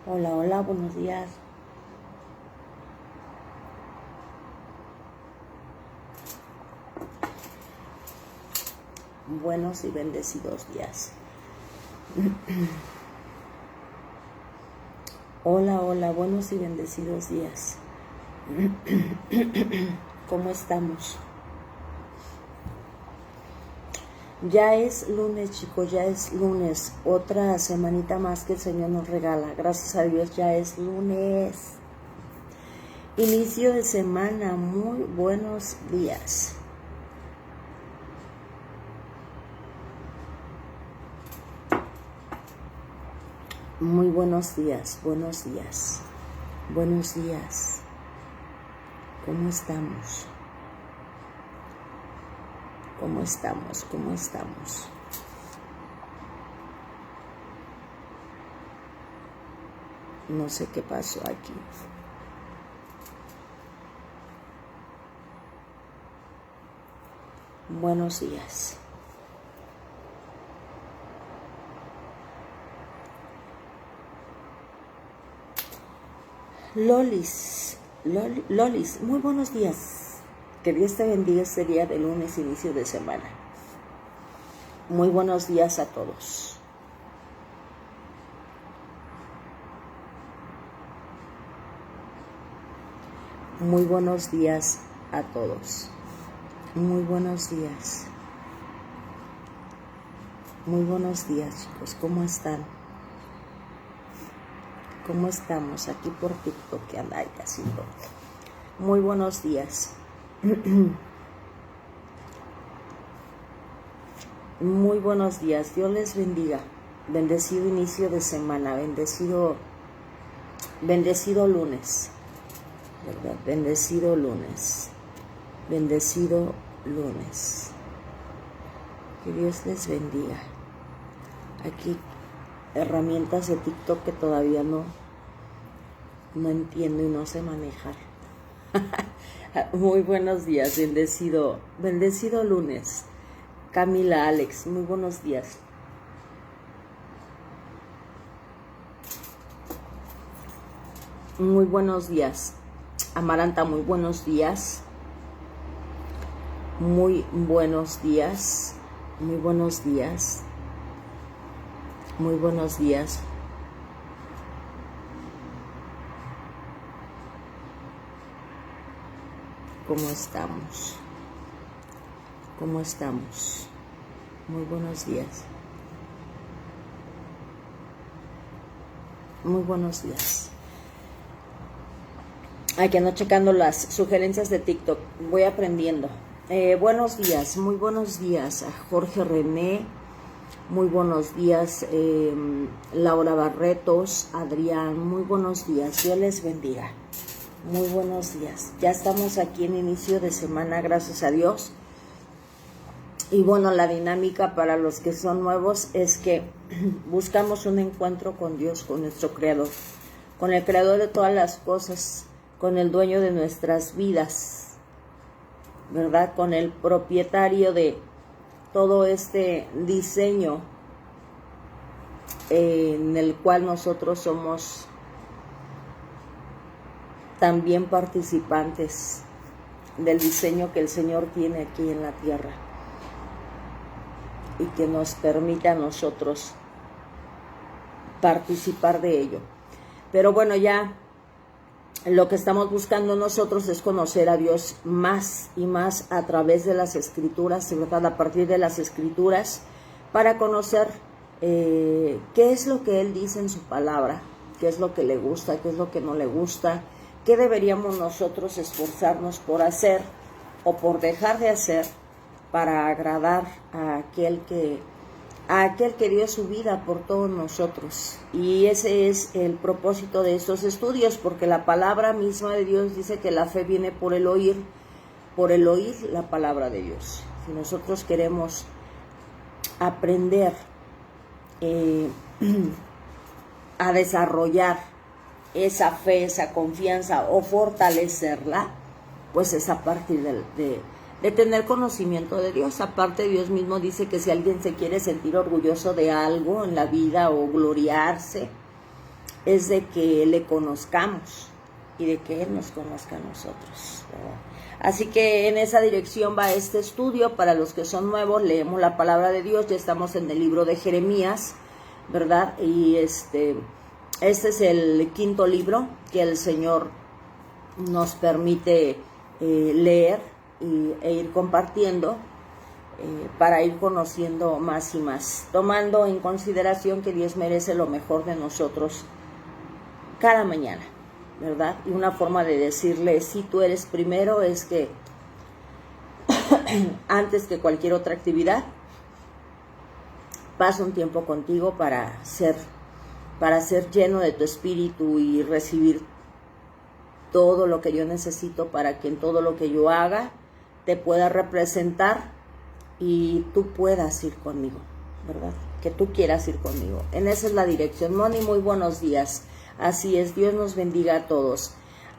Hola, hola, buenos días. Buenos y bendecidos días. Hola, hola, buenos y bendecidos días. ¿Cómo estamos? Ya es lunes, chicos, ya es lunes. Otra semanita más que el Señor nos regala. Gracias a Dios, ya es lunes. Inicio de semana, muy buenos días. Muy buenos días, buenos días. Buenos días. ¿Cómo estamos? ¿Cómo estamos? ¿Cómo estamos? No sé qué pasó aquí. Buenos días. Lolis, muy buenos días. Que Dios te bendiga este día de lunes, inicio de semana. Muy buenos días a todos. Muy buenos días a todos. Muy buenos días. Muy buenos días, chicos. ¿Cómo están? ¿Cómo estamos? Aquí por TikTok que anda haciendo. Muy buenos días. Muy buenos días. Dios les bendiga. Bendecido inicio de semana. Bendecido lunes. ¿Verdad? Bendecido lunes. Bendecido lunes. Que Dios les bendiga. Aquí herramientas de TikTok que todavía no entiendo y no sé manejar. Muy buenos días, bendecido lunes. Camila, Alex, muy buenos días. Muy buenos días. Amaranta, muy buenos días. Muy buenos días. Muy buenos días. Muy buenos días. ¿Cómo estamos? ¿Cómo estamos? Muy buenos días. Muy buenos días. Aquí ando checando las sugerencias de TikTok. Voy aprendiendo. Buenos días, muy buenos días a Jorge René. Muy buenos días, Laura Barretos, Adrián. Muy buenos días. Dios les bendiga. Muy buenos días. Ya estamos aquí en inicio de semana, gracias a Dios. Y bueno, la dinámica para los que son nuevos es que buscamos un encuentro con Dios, con nuestro Creador, con el Creador de todas las cosas, con el dueño de nuestras vidas, ¿verdad? Con el propietario de todo este diseño en el cual nosotros somos también participantes del diseño que el Señor tiene aquí en la tierra y que nos permite a nosotros participar de ello. Pero bueno, ya lo que estamos buscando nosotros es conocer a Dios más y más a través de las Escrituras, ¿verdad? A partir de las Escrituras, para conocer qué es lo que Él dice en su palabra, qué es lo que le gusta, qué es lo que no le gusta, qué deberíamos nosotros esforzarnos por hacer o por dejar de hacer para agradar a aquel que dio su vida por todos nosotros. Y ese es el propósito de estos estudios, porque la palabra misma de Dios dice que la fe viene por el oír la palabra de Dios. Si nosotros queremos aprender a desarrollar esa fe, esa confianza o fortalecerla, pues es a partir de tener conocimiento de Dios. Aparte, Dios mismo dice que si alguien se quiere sentir orgulloso de algo en la vida o gloriarse, es de que le conozcamos y de que Él nos conozca a nosotros, ¿verdad? Así que en esa dirección va este estudio. Para los que son nuevos, leemos la palabra de Dios. Ya estamos en el libro de Jeremías, ¿verdad? Y este es el quinto libro que el Señor nos permite leer e ir compartiendo para ir conociendo más y más, tomando en consideración que Dios merece lo mejor de nosotros cada mañana, ¿verdad? Y una forma de decirle, si tú eres primero, es que antes que cualquier otra actividad, pasa un tiempo contigo para ser lleno de tu espíritu y recibir todo lo que yo necesito para que en todo lo que yo haga te pueda representar y tú puedas ir conmigo, ¿verdad? Que tú quieras ir conmigo. En esa es la dirección. Moni, muy buenos días. Así es, Dios nos bendiga a todos.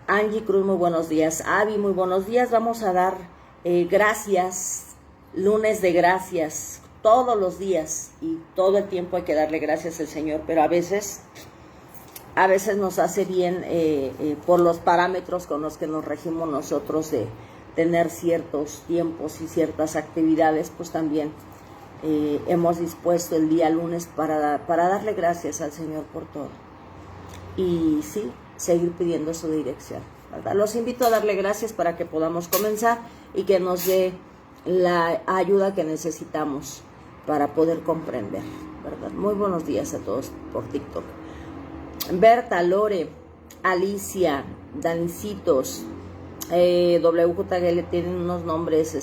Angie Cruz, muy buenos días. Avi, muy buenos días. Vamos a dar gracias, lunes de gracias, todos los días y todo el tiempo hay que darle gracias al Señor, pero a veces nos hace bien por los parámetros con los que nos regimos nosotros de tener ciertos tiempos y ciertas actividades, pues también hemos dispuesto el día lunes para darle gracias al Señor por todo. Y sí, seguir pidiendo su dirección, ¿verdad? Los invito a darle gracias para que podamos comenzar y que nos dé la ayuda que necesitamos para poder comprender, ¿verdad? Muy buenos días a todos por TikTok. Berta, Lore, Alicia, Dancitos, WJGL tienen unos nombres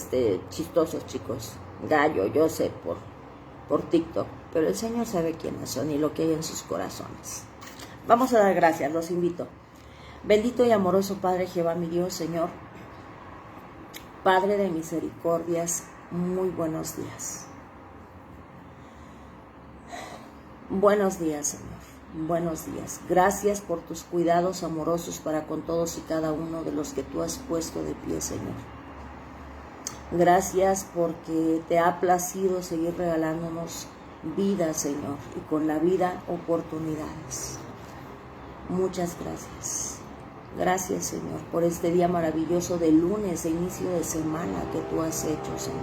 chistosos, chicos. Gallo, yo sé por TikTok, pero el Señor sabe quiénes son y lo que hay en sus corazones. Vamos a dar gracias, los invito. Bendito y amoroso Padre Jehová, mi Dios, Señor, Padre de misericordias, muy buenos días. Buenos días, Señor, buenos días. Gracias por tus cuidados amorosos para con todos y cada uno de los que tú has puesto de pie, Señor. Gracias porque te ha placido seguir regalándonos vida, Señor, y con la vida oportunidades. Muchas gracias. Gracias, Señor, por este día maravilloso de lunes, de inicio de semana que tú has hecho, Señor.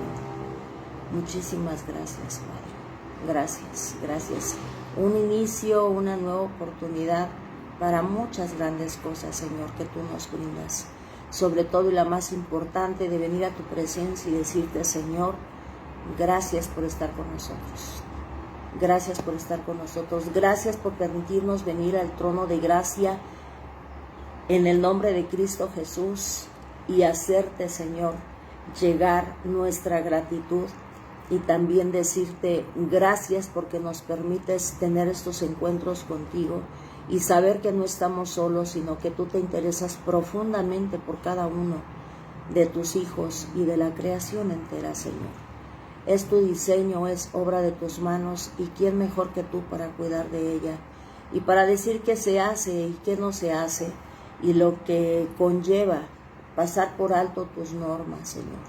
Muchísimas gracias, Padre. Gracias, gracias. Un inicio, una nueva oportunidad para muchas grandes cosas, Señor, que tú nos brindas. Sobre todo y la más importante, de venir a tu presencia y decirte, Señor, gracias por estar con nosotros. Gracias por estar con nosotros. Gracias por permitirnos venir al trono de gracia en el nombre de Cristo Jesús y hacerte, Señor, llegar nuestra gratitud y también decirte gracias porque nos permites tener estos encuentros contigo y saber que no estamos solos, sino que tú te interesas profundamente por cada uno de tus hijos y de la creación entera, Señor. Es tu diseño, es obra de tus manos, y quién mejor que tú para cuidar de ella y para decir qué se hace y qué no se hace y lo que conlleva pasar por alto tus normas, Señor,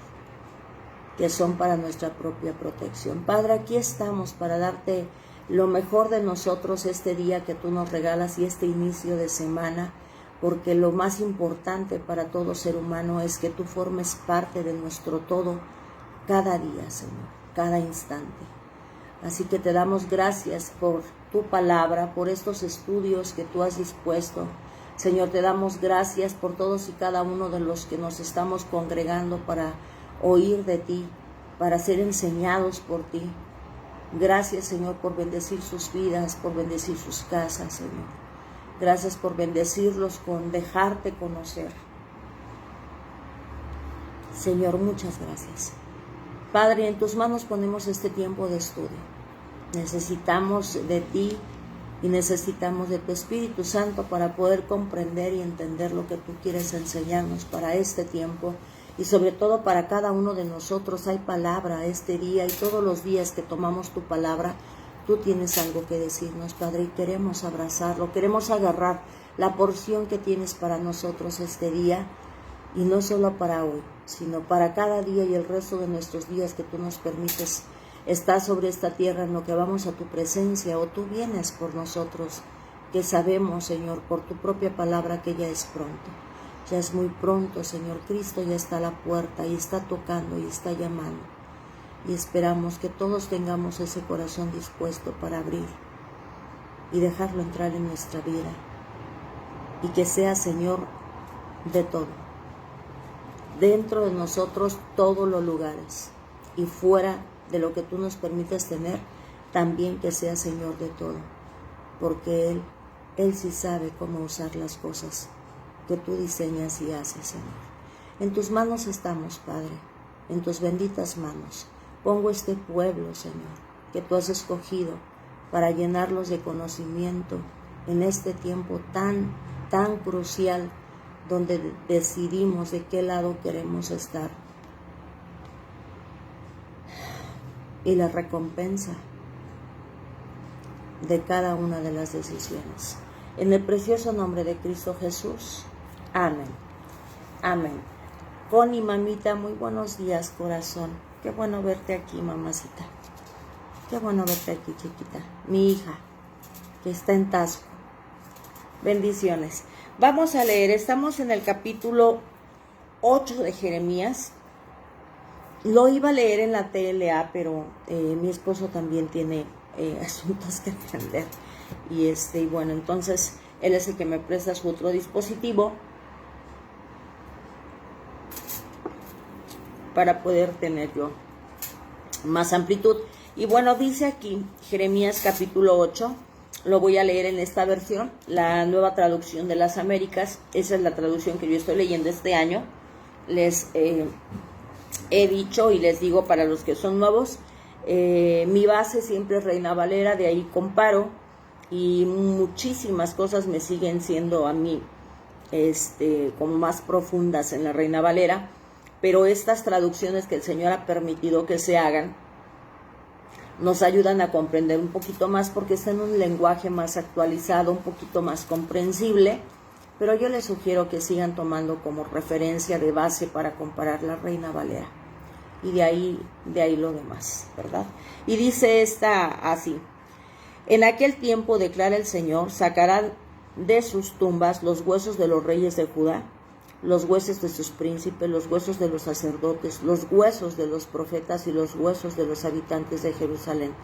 que son para nuestra propia protección. Padre, aquí estamos para darte lo mejor de nosotros este día que tú nos regalas y este inicio de semana, porque lo más importante para todo ser humano es que tú formes parte de nuestro todo cada día, Señor, cada instante. Así que te damos gracias por tu palabra, por estos estudios que tú has dispuesto. Señor, te damos gracias por todos y cada uno de los que nos estamos congregando para oír de ti, para ser enseñados por ti. Gracias, Señor, por bendecir sus vidas, por bendecir sus casas, Señor. Gracias por bendecirlos con dejarte conocer. Señor, muchas gracias. Padre, en tus manos ponemos este tiempo de estudio. Necesitamos de ti y necesitamos de tu Espíritu Santo para poder comprender y entender lo que tú quieres enseñarnos para este tiempo y sobre todo para cada uno de nosotros. Hay palabra este día y todos los días que tomamos tu palabra, tú tienes algo que decirnos, Padre, y queremos abrazarlo, queremos agarrar la porción que tienes para nosotros este día. Y no solo para hoy, sino para cada día y el resto de nuestros días que tú nos permites estar sobre esta tierra en lo que vamos a tu presencia o tú vienes por nosotros que sabemos, Señor, por tu propia palabra que ya es pronto. Ya es muy pronto, Señor. Cristo ya está a la puerta y está tocando y está llamando. Y esperamos que todos tengamos ese corazón dispuesto para abrir y dejarlo entrar en nuestra vida. Y que sea, Señor, de todo. Dentro de nosotros todos los lugares. Y fuera de lo que tú nos permites tener, también que sea, Señor, de todo. Porque Él sí sabe cómo usar las cosas que tú diseñas y haces, Señor. En tus manos estamos, Padre, en tus benditas manos. Pongo este pueblo, Señor, que tú has escogido para llenarlos de conocimiento en este tiempo tan crucial, donde decidimos de qué lado queremos estar. Y la recompensa de cada una de las decisiones. En el precioso nombre de Cristo Jesús. Amén. Amén. Connie, mamita, muy buenos días, corazón. Qué bueno verte aquí, mamacita. Qué bueno verte aquí, chiquita. Mi hija, que está en Tasco. Bendiciones. Vamos a leer, estamos en el capítulo 8 de Jeremías. Lo iba a leer en la TLA, pero mi esposo también tiene asuntos que atender. Y bueno, entonces él es el que me presta su otro dispositivo para poder tener yo más amplitud. Y bueno, dice aquí Jeremías capítulo 8, lo voy a leer en esta versión, la Nueva Traducción de las Américas. Esa es la traducción que yo estoy leyendo este año. Les he dicho y les digo para los que son nuevos, mi base siempre es Reina Valera, de ahí comparo, y muchísimas cosas me siguen siendo a mí como más profundas en la Reina Valera, pero estas traducciones que el Señor ha permitido que se hagan nos ayudan a comprender un poquito más, porque está en un lenguaje más actualizado, un poquito más comprensible, pero yo les sugiero que sigan tomando como referencia de base para comparar la Reina Valera, y de ahí lo demás, ¿verdad? Y dice esta así: en aquel tiempo, declara el Señor, sacarán de sus tumbas los huesos de los reyes de Judá, los huesos de sus príncipes, los huesos de los sacerdotes, los huesos de los profetas y los huesos de los habitantes de Jerusalén.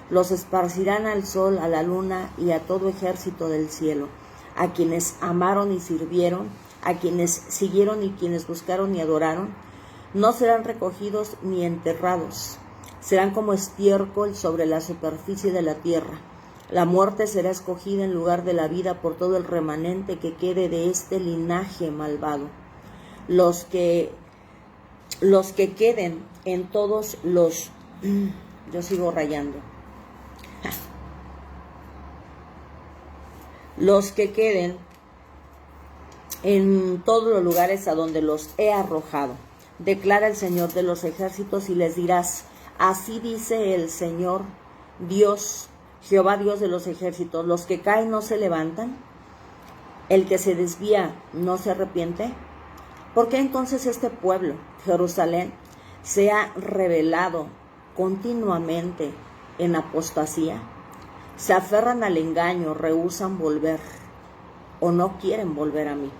Los esparcirán al sol, a la luna y a todo ejército del cielo, a quienes amaron y sirvieron, a quienes siguieron y quienes buscaron y adoraron. No serán recogidos ni enterrados, serán como estiércol sobre la superficie de la tierra. La muerte será escogida en lugar de la vida por todo el remanente que quede de este linaje malvado. Los que queden en todos los... Yo sigo rayando. Los que queden en todos los lugares a donde los he arrojado, declara el Señor de los ejércitos, y les dirás: así dice el Señor Dios, Jehová Dios de los ejércitos, los que caen no se levantan, el que se desvía no se arrepiente. ¿Por qué entonces este pueblo, Jerusalén, se ha rebelado continuamente en apostasía? Se aferran al engaño, rehúsan volver, o no quieren volver a mí.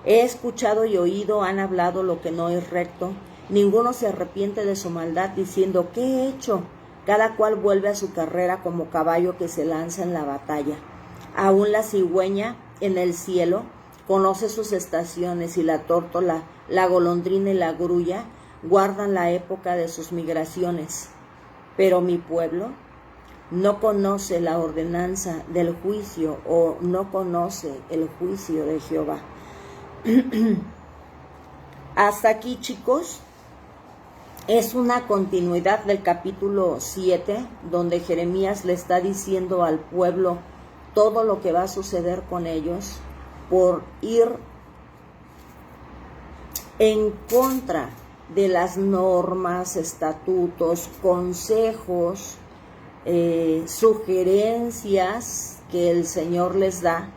He escuchado y oído, han hablado lo que no es recto. Ninguno se arrepiente de su maldad, diciendo: ¿qué he hecho? Cada cual vuelve a su carrera como caballo que se lanza en la batalla. Aún la cigüeña en el cielo conoce sus estaciones, y la tórtola, la golondrina y la grulla guardan la época de sus migraciones. Pero mi pueblo no conoce la ordenanza del juicio, o no conoce el juicio de Jehová. Hasta aquí, chicos, es una continuidad del capítulo 7, donde Jeremías le está diciendo al pueblo todo lo que va a suceder con ellos por ir en contra de las normas, estatutos, consejos, sugerencias que el Señor les da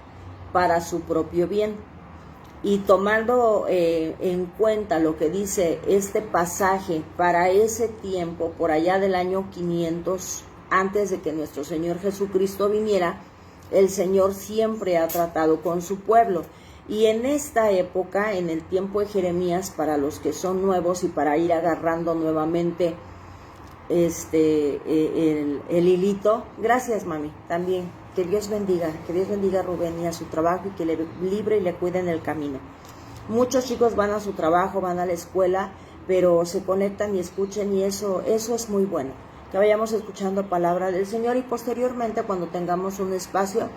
para su propio bien. Y tomando en cuenta lo que dice este pasaje, para ese tiempo, por allá del año 500, antes de que nuestro Señor Jesucristo viniera, el Señor siempre ha tratado con su pueblo. Y en esta época, en el tiempo de Jeremías, para los que son nuevos y para ir agarrando nuevamente el hilito, gracias mami, también, que Dios bendiga a Rubén y a su trabajo y que le libre y le cuide en el camino. Muchos chicos van a su trabajo, van a la escuela, pero se conectan y escuchen, y eso es muy bueno, que vayamos escuchando palabra del Señor, y posteriormente cuando tengamos un espacio,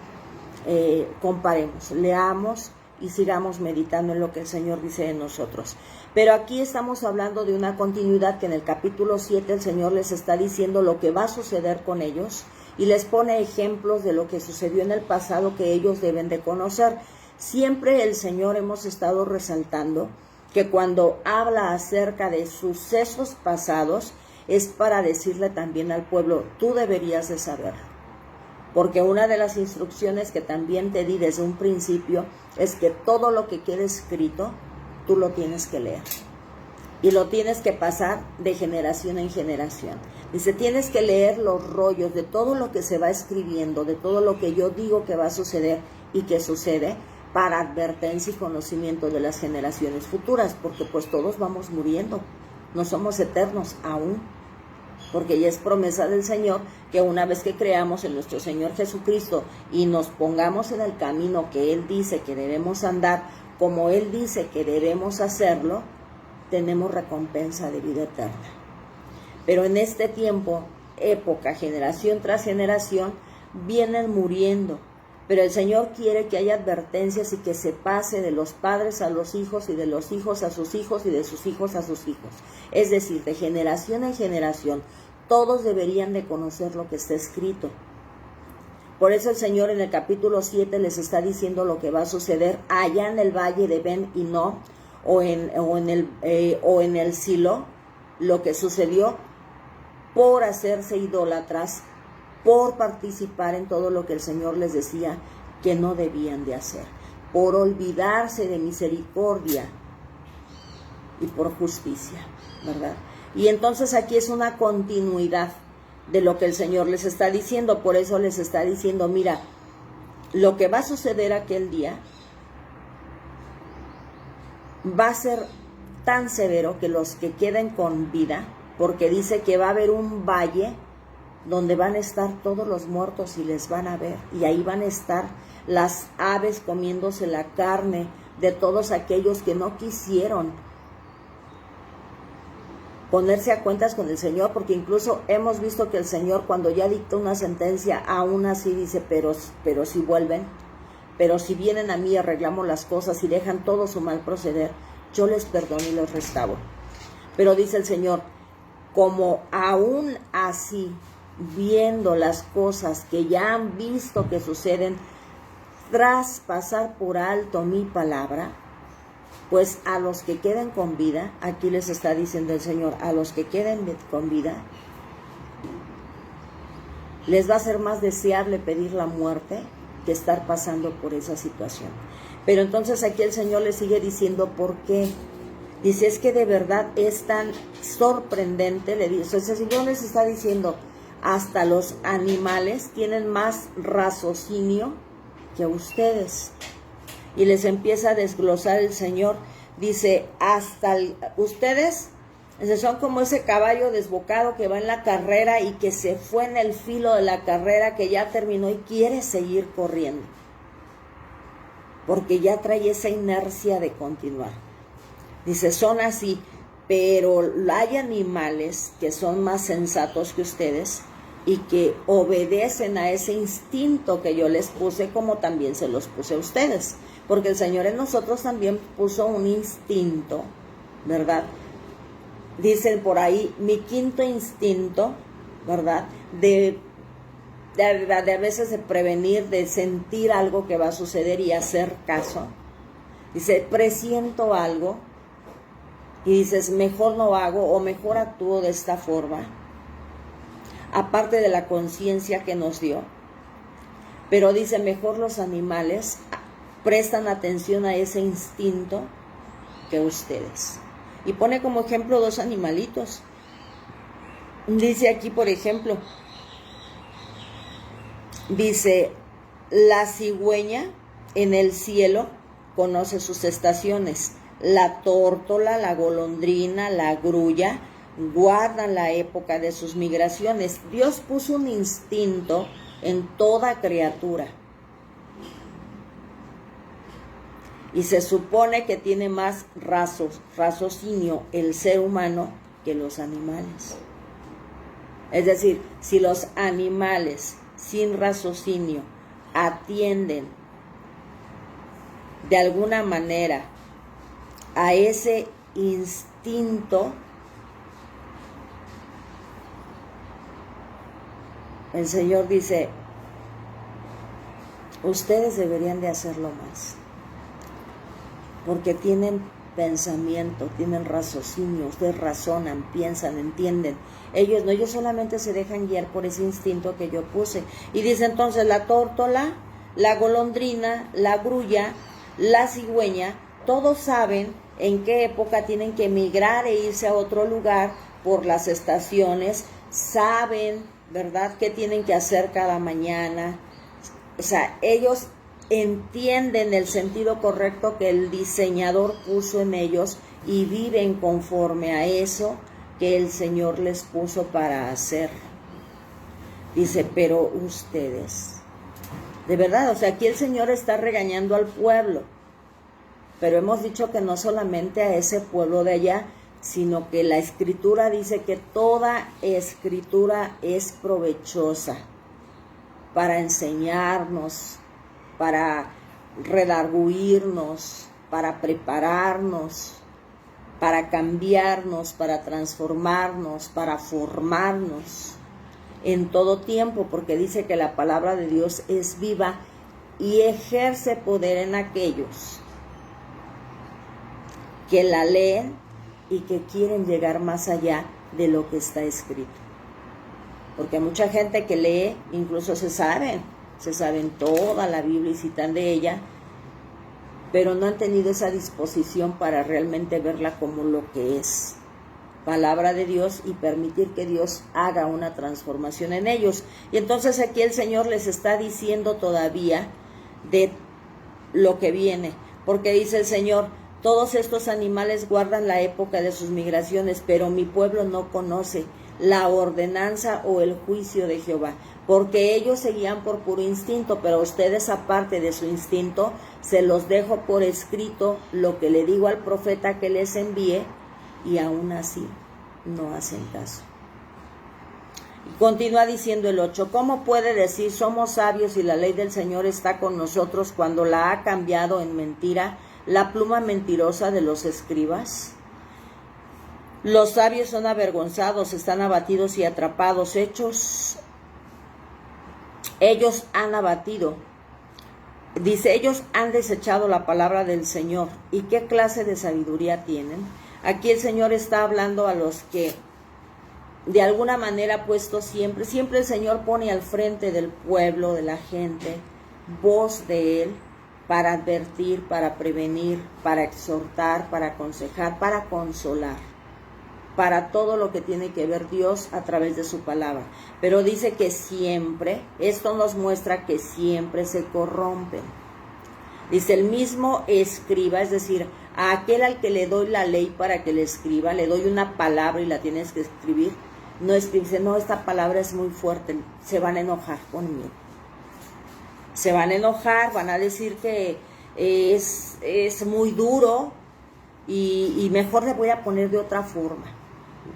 comparemos, leamos y sigamos meditando en lo que el Señor dice de nosotros. Pero aquí estamos hablando de una continuidad, que en el capítulo 7 el Señor les está diciendo lo que va a suceder con ellos y les pone ejemplos de lo que sucedió en el pasado que ellos deben de conocer. Siempre el Señor hemos estado resaltando que cuando habla acerca de sucesos pasados es para decirle también al pueblo, tú deberías de saberlo. Porque una de las instrucciones que también te di desde un principio es que todo lo que quede escrito, tú lo tienes que leer. Y lo tienes que pasar de generación en generación. Dice, tienes que leer los rollos de todo lo que se va escribiendo, de todo lo que yo digo que va a suceder y que sucede, para advertencia y conocimiento de las generaciones futuras. Porque pues todos vamos muriendo, no somos eternos aún. Porque ya es promesa del Señor que una vez que creamos en nuestro Señor Jesucristo y nos pongamos en el camino que Él dice que debemos andar, como Él dice que debemos hacerlo, tenemos recompensa de vida eterna. Pero en este tiempo, época, generación tras generación, vienen muriendo. Pero el Señor quiere que haya advertencias y que se pase de los padres a los hijos y de los hijos a sus hijos y de sus hijos a sus hijos. Es decir, de generación en generación, todos deberían de conocer lo que está escrito. Por eso el Señor en el capítulo 7 les está diciendo lo que va a suceder allá en el valle de Ben Hinnom o en el Silo, lo que sucedió por hacerse idólatras, por participar en todo lo que el Señor les decía que no debían de hacer, por olvidarse de misericordia y por justicia, ¿verdad? Y entonces aquí es una continuidad de lo que el Señor les está diciendo. Por eso les está diciendo, mira, lo que va a suceder aquel día va a ser tan severo que los que queden con vida, porque dice que va a haber un valle donde van a estar todos los muertos y les van a ver, y ahí van a estar las aves comiéndose la carne de todos aquellos que no quisieron ponerse a cuentas con el Señor, porque incluso hemos visto que el Señor, cuando ya dicta una sentencia, aún así dice, pero si vuelven, pero si vienen a mí, arreglamos las cosas y dejan todo su mal proceder, yo les perdono y les restauro. Pero dice el Señor, como aún así, viendo las cosas que ya han visto que suceden, tras pasar por alto mi palabra, pues a los que queden con vida, aquí les está diciendo el Señor, a los que queden con vida, les va a ser más deseable pedir la muerte que estar pasando por esa situación. Pero entonces aquí el Señor les sigue diciendo por qué. Dice, es que de verdad es tan sorprendente, le dice, el Señor les está diciendo, hasta los animales tienen más raciocinio que ustedes. Y les empieza a desglosar el Señor. Dice, ustedes son como ese caballo desbocado que va en la carrera y que se fue en el filo de la carrera, que ya terminó y quiere seguir corriendo, porque ya trae esa inercia de continuar. Dice, son así, pero hay animales que son más sensatos que ustedes y que obedecen a ese instinto que yo les puse, como también se los puse a ustedes. Porque el Señor en nosotros también puso un instinto, ¿verdad? Dicen por ahí, mi quinto instinto, ¿verdad? De a veces de prevenir, de sentir algo que va a suceder y hacer caso. Dice, presiento algo y dices, mejor no hago o mejor actúo de esta forma. Aparte de la conciencia que nos dio. Pero dice, mejor los animales prestan atención a ese instinto que ustedes. Y pone como ejemplo 2 animalitos. Dice aquí, por ejemplo, dice, La cigüeña en el cielo conoce sus estaciones. La tórtola, la golondrina, la grulla guardan la época de sus migraciones. Dios puso un instinto en toda criatura. Y se supone que tiene más raciocinio el ser humano que los animales. Es decir, si los animales sin raciocinio atienden de alguna manera a ese instinto, el Señor dice, ustedes deberían de hacerlo más, porque tienen pensamiento, tienen raciocinio, ustedes razonan, piensan, entienden. Ellos no, ellos solamente se dejan guiar por ese instinto que yo puse. Y dice entonces la tórtola, la golondrina, la grulla, la cigüeña, todos saben en qué época tienen que emigrar e irse a otro lugar por las estaciones, saben, ¿verdad?, qué tienen que hacer cada mañana. O sea, ellos entienden el sentido correcto que el diseñador puso en ellos y viven conforme a eso que el Señor les puso para hacer. Dice, pero ustedes, de verdad, o sea, aquí el Señor está regañando al pueblo, pero hemos dicho que no solamente a ese pueblo de allá, sino que la Escritura dice que toda Escritura es provechosa para enseñarnos, para redarguirnos, para prepararnos, para cambiarnos, para transformarnos, para formarnos en todo tiempo, porque dice que la palabra de Dios es viva y ejerce poder en aquellos que la leen y que quieren llegar más allá de lo que está escrito. Porque mucha gente que lee, incluso se saben toda la Biblia y citan de ella, pero no han tenido esa disposición para realmente verla como lo que es, palabra de Dios, y permitir que Dios haga una transformación en ellos. Y entonces aquí el Señor les está diciendo todavía de lo que viene, porque dice el Señor, todos estos animales guardan la época de sus migraciones, pero mi pueblo no conoce la ordenanza o el juicio de Jehová, porque ellos se guían por puro instinto, pero ustedes, aparte de su instinto, se los dejo por escrito lo que le digo al profeta que les envíe, y aún así no hacen caso. Y continúa diciendo el 8, ¿cómo puede decir somos sabios y la ley del Señor está con nosotros cuando la ha cambiado en mentira la pluma mentirosa de los escribas? Los sabios son avergonzados, están abatidos y atrapados, ellos han abatido. Dice, ellos han desechado la palabra del Señor. ¿Y qué clase de sabiduría tienen? Aquí el Señor está hablando a los que de alguna manera ha puesto siempre el Señor pone al frente del pueblo, de la gente, voz de Él, para advertir, para prevenir, para exhortar, para aconsejar, para consolar, para todo lo que tiene que ver Dios a través de su palabra. Pero dice que siempre, esto nos muestra que siempre se corrompen. Dice, el mismo escriba, es decir, a aquel al que le doy la ley para que le escriba, le doy una palabra y la tienes que escribir, no escribe, no, esta palabra es muy fuerte, se van a enojar conmigo. Se van a enojar, van a decir que es muy duro y mejor le voy a poner de otra forma.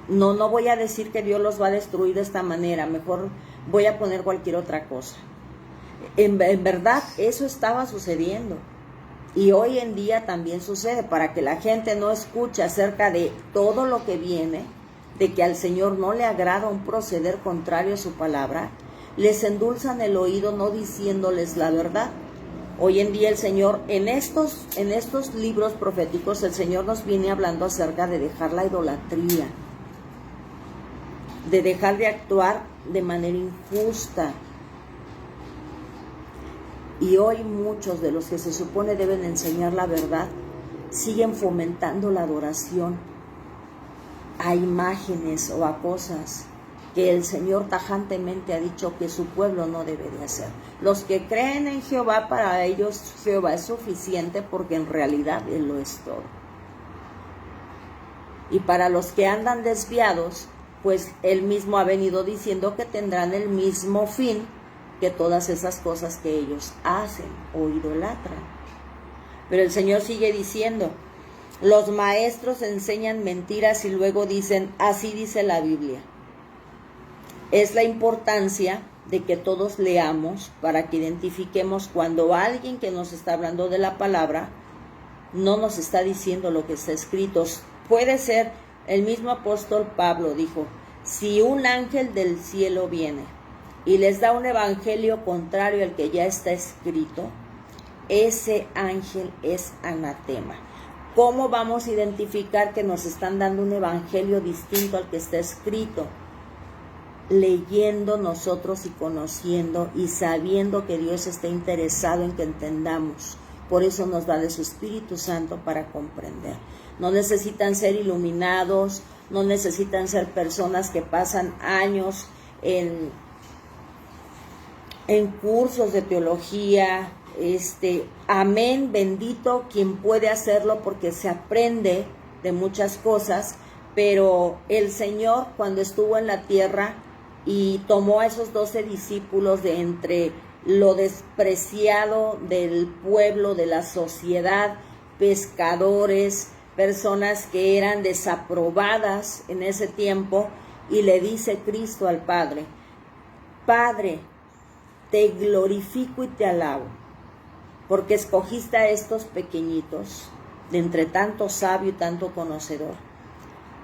No voy a decir que Dios los va a destruir de esta manera, mejor voy a poner cualquier otra cosa. En verdad, eso estaba sucediendo. Y hoy en día también sucede, para que la gente no escuche acerca de todo lo que viene, de que al Señor no le agrada un proceder contrario a su palabra, les endulzan el oído no diciéndoles la verdad. Hoy en día el Señor, en estos libros proféticos, el Señor nos viene hablando acerca de dejar la idolatría, de dejar de actuar de manera injusta. Y hoy muchos de los que se supone deben enseñar la verdad siguen fomentando la adoración a imágenes o a cosas que el Señor tajantemente ha dicho que su pueblo no debe de hacer. Los que creen en Jehová, para ellos Jehová es suficiente, porque en realidad Él lo es todo. Y para los que andan desviados, pues Él mismo ha venido diciendo que tendrán el mismo fin que todas esas cosas que ellos hacen o idolatran. Pero el Señor sigue diciendo, los maestros enseñan mentiras y luego dicen, así dice la Biblia. Es la importancia de que todos leamos para que identifiquemos cuando alguien que nos está hablando de la palabra no nos está diciendo lo que está escrito. Puede ser, el mismo apóstol Pablo dijo, si un ángel del cielo viene y les da un evangelio contrario al que ya está escrito, ese ángel es anatema. ¿Cómo vamos a identificar que nos están dando un evangelio distinto al que está escrito? Leyendo nosotros y conociendo y sabiendo que Dios está interesado en que entendamos. Por eso nos da de su Espíritu Santo para comprender. No necesitan ser iluminados, no necesitan ser personas que pasan años en cursos de teología. Amén, bendito quien puede hacerlo, porque se aprende de muchas cosas, pero el Señor, cuando estuvo en la tierra y tomó a esos 12 discípulos de entre lo despreciado del pueblo, de la sociedad, pescadores, personas que eran desaprobadas en ese tiempo, y le dice Cristo al Padre, Padre, te glorifico y te alabo, porque escogiste a estos pequeñitos, de entre tanto sabio y tanto conocedor,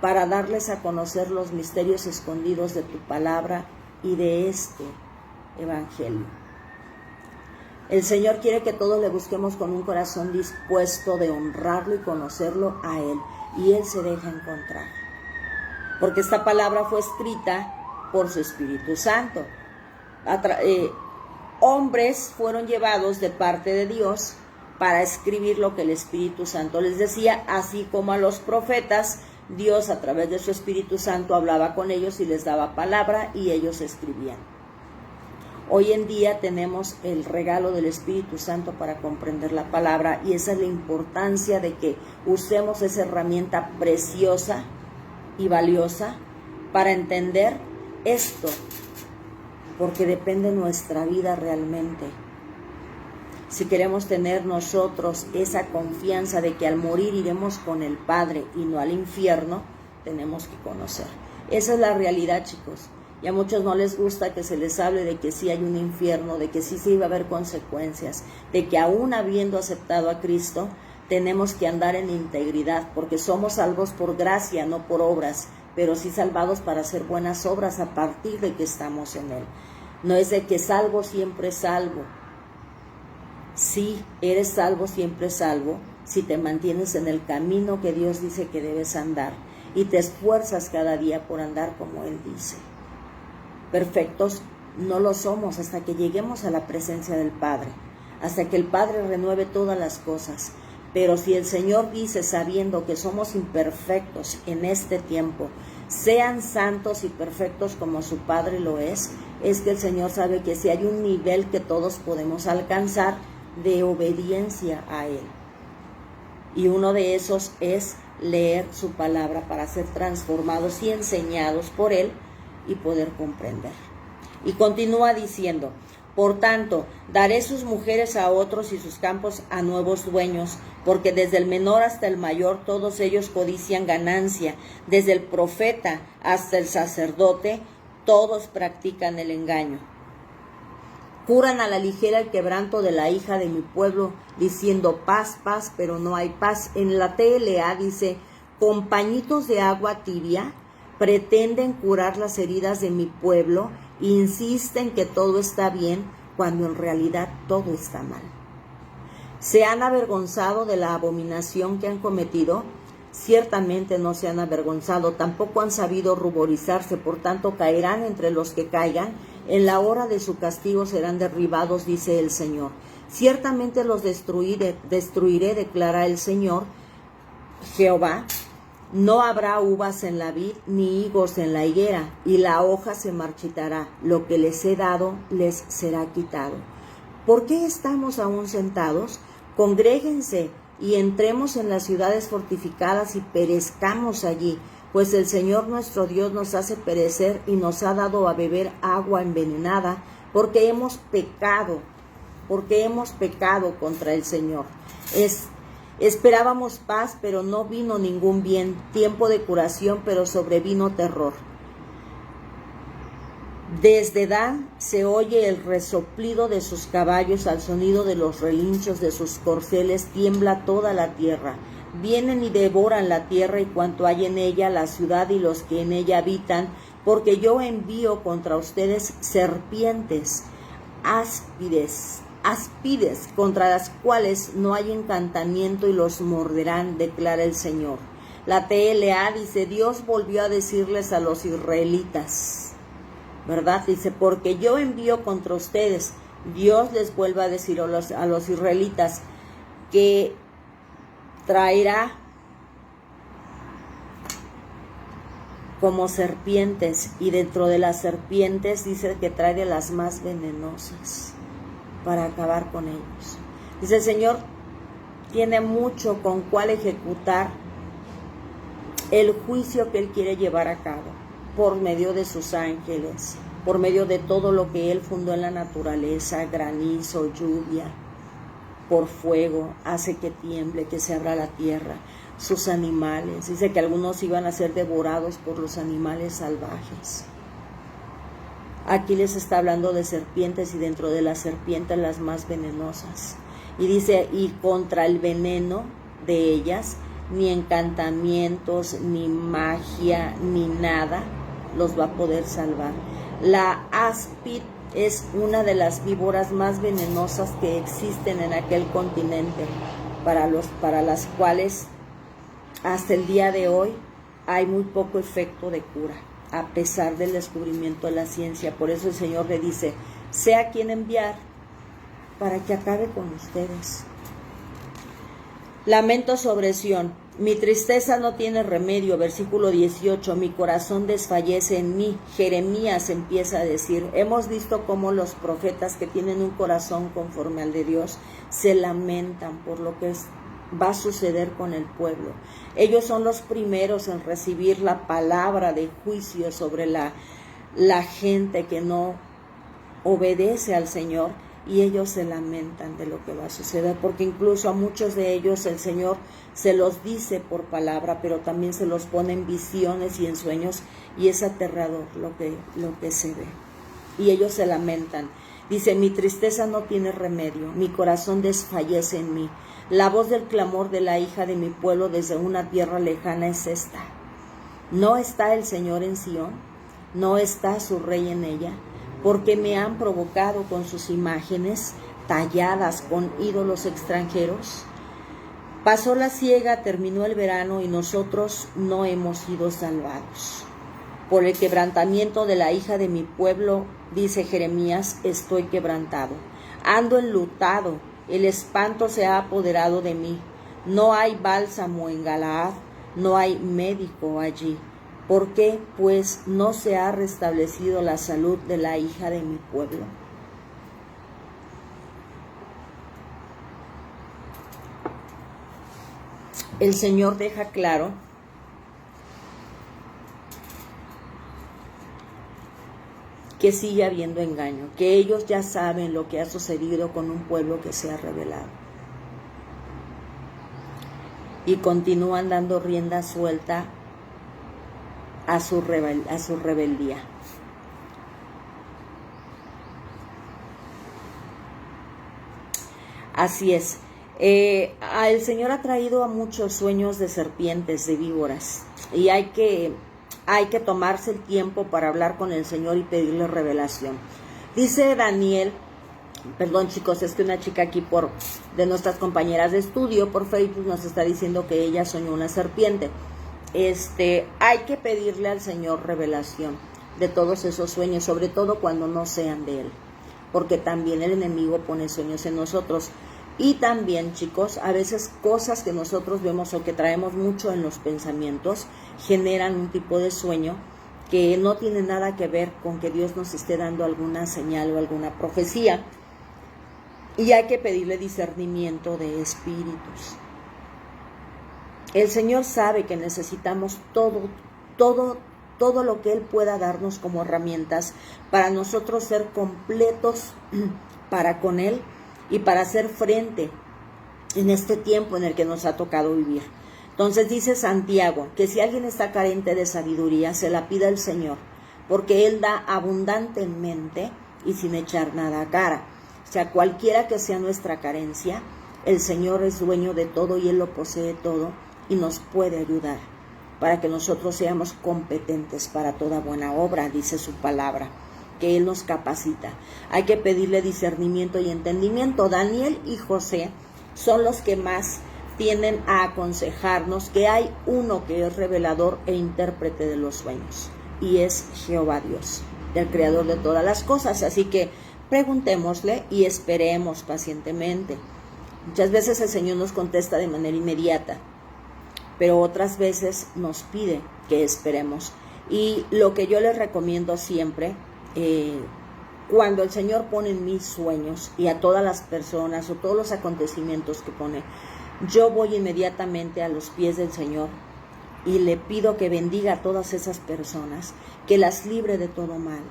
para darles a conocer los misterios escondidos de tu palabra y de este evangelio. El Señor quiere que todos le busquemos con un corazón dispuesto de honrarlo y conocerlo a Él, y Él se deja encontrar, porque esta palabra fue escrita por su Espíritu Santo. Hombres fueron llevados de parte de Dios para escribir lo que el Espíritu Santo les decía, así como a los profetas, Dios a través de su Espíritu Santo hablaba con ellos y les daba palabra y ellos escribían. Hoy en día tenemos el regalo del Espíritu Santo para comprender la palabra, y esa es la importancia de que usemos esa herramienta preciosa y valiosa para entender esto, porque depende nuestra vida realmente. Si queremos tener nosotros esa confianza de que al morir iremos con el Padre y no al infierno, tenemos que conocer. Esa es la realidad, chicos. Y a muchos no les gusta que se les hable de que sí hay un infierno, de que sí se iba a haber consecuencias, de que aún habiendo aceptado a Cristo, tenemos que andar en integridad, porque somos salvos por gracia, no por obras, pero sí salvados para hacer buenas obras a partir de que estamos en Él. No es de que salvo, siempre salvo. Sí, eres salvo, siempre salvo, si te mantienes en el camino que Dios dice que debes andar y te esfuerzas cada día por andar como Él dice. Perfectos no lo somos hasta que lleguemos a la presencia del Padre, hasta que el Padre renueve todas las cosas. Pero si el Señor dice, sabiendo que somos imperfectos en este tiempo, sean santos y perfectos como su Padre lo es que el Señor sabe que si hay un nivel que todos podemos alcanzar de obediencia a Él. Y uno de esos es leer su palabra para ser transformados y enseñados por Él y poder comprender. Y continúa diciendo, por tanto, daré sus mujeres a otros y sus campos a nuevos dueños, porque desde el menor hasta el mayor todos ellos codician ganancia, desde el profeta hasta el sacerdote, todos practican el engaño. Curan a la ligera el quebranto de la hija de mi pueblo, diciendo paz, paz, pero no hay paz. En la TLA dice, con pañitos de agua tibia, pretenden curar las heridas de mi pueblo, insisten que todo está bien, cuando en realidad todo está mal. ¿Se han avergonzado de la abominación que han cometido? Ciertamente no se han avergonzado, tampoco han sabido ruborizarse, por tanto caerán entre los que caigan, en la hora de su castigo serán derribados, dice el Señor. Ciertamente los destruiré, declara el Señor, Jehová. No habrá uvas en la vid, ni higos en la higuera, y la hoja se marchitará. Lo que les he dado les será quitado. ¿Por qué estamos aún sentados? Congréguense y entremos en las ciudades fortificadas y perezcamos allí, pues el Señor nuestro Dios nos hace perecer y nos ha dado a beber agua envenenada, porque hemos pecado contra el Señor. Esperábamos paz, pero no vino ningún bien, tiempo de curación, pero sobrevino terror. Desde Dan se oye el resoplido de sus caballos, al sonido de los relinchos de sus corceles tiembla toda la tierra. Vienen y devoran la tierra y cuanto hay en ella, la ciudad y los que en ella habitan, porque yo envío contra ustedes serpientes, áspides, contra las cuales no hay encantamiento y los morderán, declara el Señor. La TLA dice, Dios volvió a decirles a los israelitas, ¿verdad? Dice, porque yo envío contra ustedes. Dios les vuelve a decir a los israelitas que traerá como serpientes, y dentro de las serpientes dice que trae de las más venenosas para acabar con ellos. Dice, el Señor tiene mucho con cuál ejecutar el juicio que Él quiere llevar a cabo por medio de sus ángeles, por medio de todo lo que Él fundó en la naturaleza, granizo, lluvia, por fuego, hace que tiemble, que se abra la tierra, sus animales. Dice que algunos iban a ser devorados por los animales salvajes. Aquí les está hablando de serpientes, y dentro de las serpientes las más venenosas. Y dice, y contra el veneno de ellas, ni encantamientos, ni magia, ni nada los va a poder salvar. La áspid es una de las víboras más venenosas que existen en aquel continente, para las cuales hasta el día de hoy hay muy poco efecto de cura, a pesar del descubrimiento de la ciencia. Por eso el Señor le dice, sé a quién enviar para que acabe con ustedes. Lamento sobre Sión, mi tristeza no tiene remedio, versículo 18, mi corazón desfallece en mí. Jeremías empieza a decir, hemos visto cómo los profetas que tienen un corazón conforme al de Dios se lamentan por lo que va a suceder con el pueblo. Ellos son los primeros en recibir la palabra de juicio sobre la gente que no obedece al Señor, y ellos se lamentan de lo que va a suceder, porque incluso a muchos de ellos el Señor se los dice por palabra, pero también se los pone en visiones y en sueños, y es aterrador lo que se ve. Y ellos se lamentan. Dice, mi tristeza no tiene remedio, mi corazón desfallece en mí. La voz del clamor de la hija de mi pueblo desde una tierra lejana es esta. ¿No está el Señor en Sión? ¿No está su rey en ella? Porque me han provocado con sus imágenes talladas con ídolos extranjeros. Pasó la siega, terminó el verano y nosotros no hemos sido salvados. Por el quebrantamiento de la hija de mi pueblo, dice Jeremías, estoy quebrantado. Ando enlutado, el espanto se ha apoderado de mí. No hay bálsamo en Galaad, no hay médico allí. ¿Por qué, pues, no se ha restablecido la salud de la hija de mi pueblo? El Señor deja claro que sigue habiendo engaño, que ellos ya saben lo que ha sucedido con un pueblo que se ha rebelado. Y continúan dando rienda suelta a su rebeldía. Así es. El Señor ha traído a muchos sueños de serpientes, de víboras, y hay que tomarse el tiempo para hablar con el Señor y pedirle revelación. Dice Daniel, perdón chicos, es que una chica aquí de nuestras compañeras de estudio por Facebook nos está diciendo que ella soñó una serpiente. Hay que pedirle al Señor revelación de todos esos sueños, sobre todo cuando no sean de Él, porque también el enemigo pone sueños en nosotros. Y también, chicos, a veces cosas que nosotros vemos o que traemos mucho en los pensamientos generan un tipo de sueño que no tiene nada que ver con que Dios nos esté dando alguna señal o alguna profecía. Y hay que pedirle discernimiento de espíritus. El Señor sabe que necesitamos todo lo que Él pueda darnos como herramientas para nosotros ser completos para con Él y para hacer frente en este tiempo en el que nos ha tocado vivir. Entonces dice Santiago que si alguien está carente de sabiduría, se la pida al Señor, porque Él da abundantemente y sin echar nada a cara. O sea, cualquiera que sea nuestra carencia, el Señor es dueño de todo y Él lo posee todo y nos puede ayudar para que nosotros seamos competentes para toda buena obra, dice su palabra, que Él nos capacita. Hay que pedirle discernimiento y entendimiento. Daniel y José son los que más tienden a aconsejarnos que hay uno que es revelador e intérprete de los sueños, y es Jehová Dios, el creador de todas las cosas. Así que preguntémosle y esperemos pacientemente. Muchas veces el Señor nos contesta de manera inmediata, pero otras veces nos pide que esperemos. Y lo que yo les recomiendo siempre, cuando el Señor pone en mis sueños y a todas las personas o todos los acontecimientos que pone, yo voy inmediatamente a los pies del Señor y le pido que bendiga a todas esas personas, que las libre de todo mal,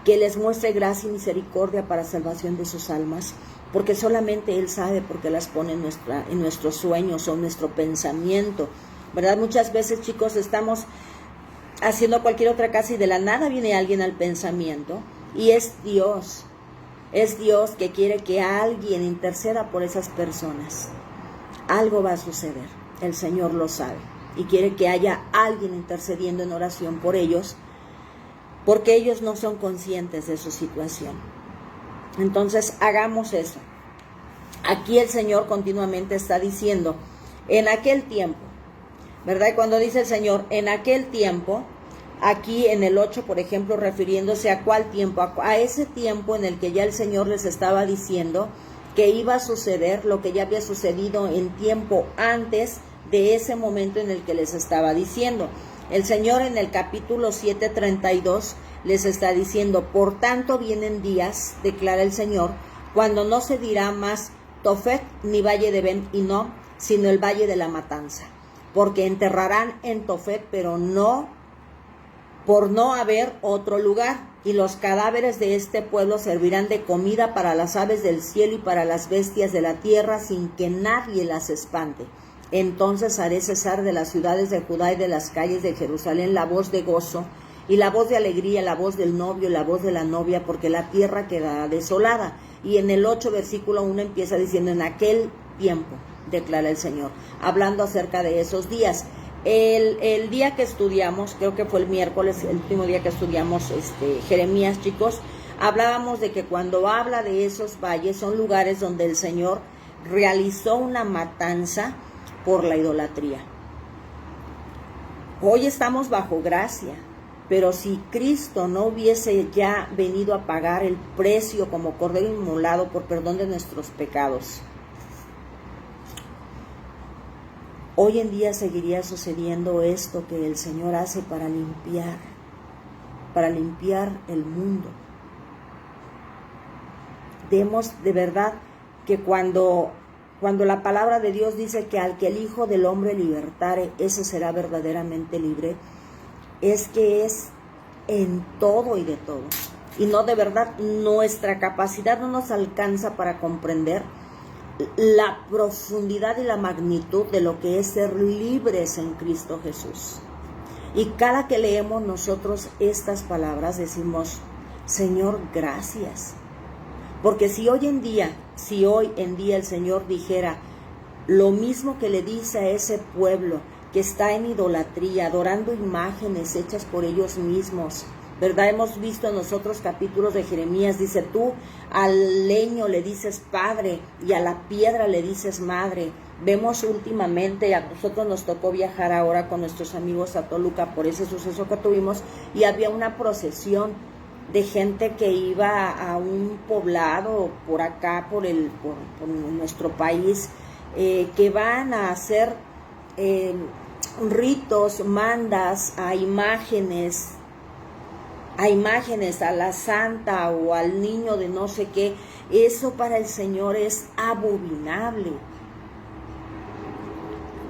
que les muestre gracia y misericordia para salvación de sus almas, porque solamente Él sabe por qué las pone en nuestros sueños o en nuestro pensamiento, ¿verdad? Muchas veces, chicos, estamos haciendo cualquier otra cosa y de la nada viene alguien al pensamiento, y es Dios que quiere que alguien interceda por esas personas. Algo va a suceder, el Señor lo sabe, y quiere que haya alguien intercediendo en oración por ellos, porque ellos no son conscientes de su situación. Entonces hagamos eso. Aquí el Señor continuamente está diciendo, en aquel tiempo, ¿verdad? Y cuando dice el Señor, en aquel tiempo, aquí en el 8, por ejemplo, refiriéndose a cuál tiempo, a ese tiempo en el que ya el Señor les estaba diciendo que iba a suceder lo que ya había sucedido en tiempo antes de ese momento en el que les estaba diciendo. El Señor en el capítulo 7:32 les está diciendo, por tanto vienen días, declara el Señor, cuando no se dirá más Tofet ni valle de Ben Hinnom, sino el valle de la matanza, porque enterrarán en Tofet, pero no por no haber otro lugar, y los cadáveres de este pueblo servirán de comida para las aves del cielo y para las bestias de la tierra, sin que nadie las espante. Entonces haré cesar de las ciudades de Judá y de las calles de Jerusalén la voz de gozo, y la voz de alegría, la voz del novio, la voz de la novia, porque la tierra quedará desolada. Y en el 8, versículo 1 empieza diciendo, en aquel tiempo, declara el Señor, hablando acerca de esos días. El día que estudiamos, creo que fue el miércoles, el último día que estudiamos Jeremías, chicos, hablábamos de que cuando habla de esos valles son lugares donde el Señor realizó una matanza por la idolatría. Hoy estamos bajo gracia, pero si Cristo no hubiese ya venido a pagar el precio como cordero inmolado por perdón de nuestros pecados, hoy en día seguiría sucediendo esto que el Señor hace para limpiar el mundo. Vemos de verdad que cuando la palabra de Dios dice que al que el Hijo del Hombre libertare, ese será verdaderamente libre, es que es en todo y de todo. Y no, de verdad, nuestra capacidad no nos alcanza para comprender la profundidad y la magnitud de lo que es ser libres en Cristo Jesús. Y cada que leemos nosotros estas palabras decimos, Señor, gracias. Porque si hoy en día el Señor dijera lo mismo que le dice a ese pueblo que está en idolatría, adorando imágenes hechas por ellos mismos, ¿verdad? Hemos visto en los otros capítulos de Jeremías, dice, tú al leño le dices padre y a la piedra le dices madre. Vemos últimamente, a nosotros nos tocó viajar ahora con nuestros amigos a Toluca por ese suceso que tuvimos, y había una procesión de gente que iba a un poblado por acá, por nuestro país, que van a hacer ritos, mandas a imágenes, a la santa o al niño de no sé qué. Eso para el Señor es abominable.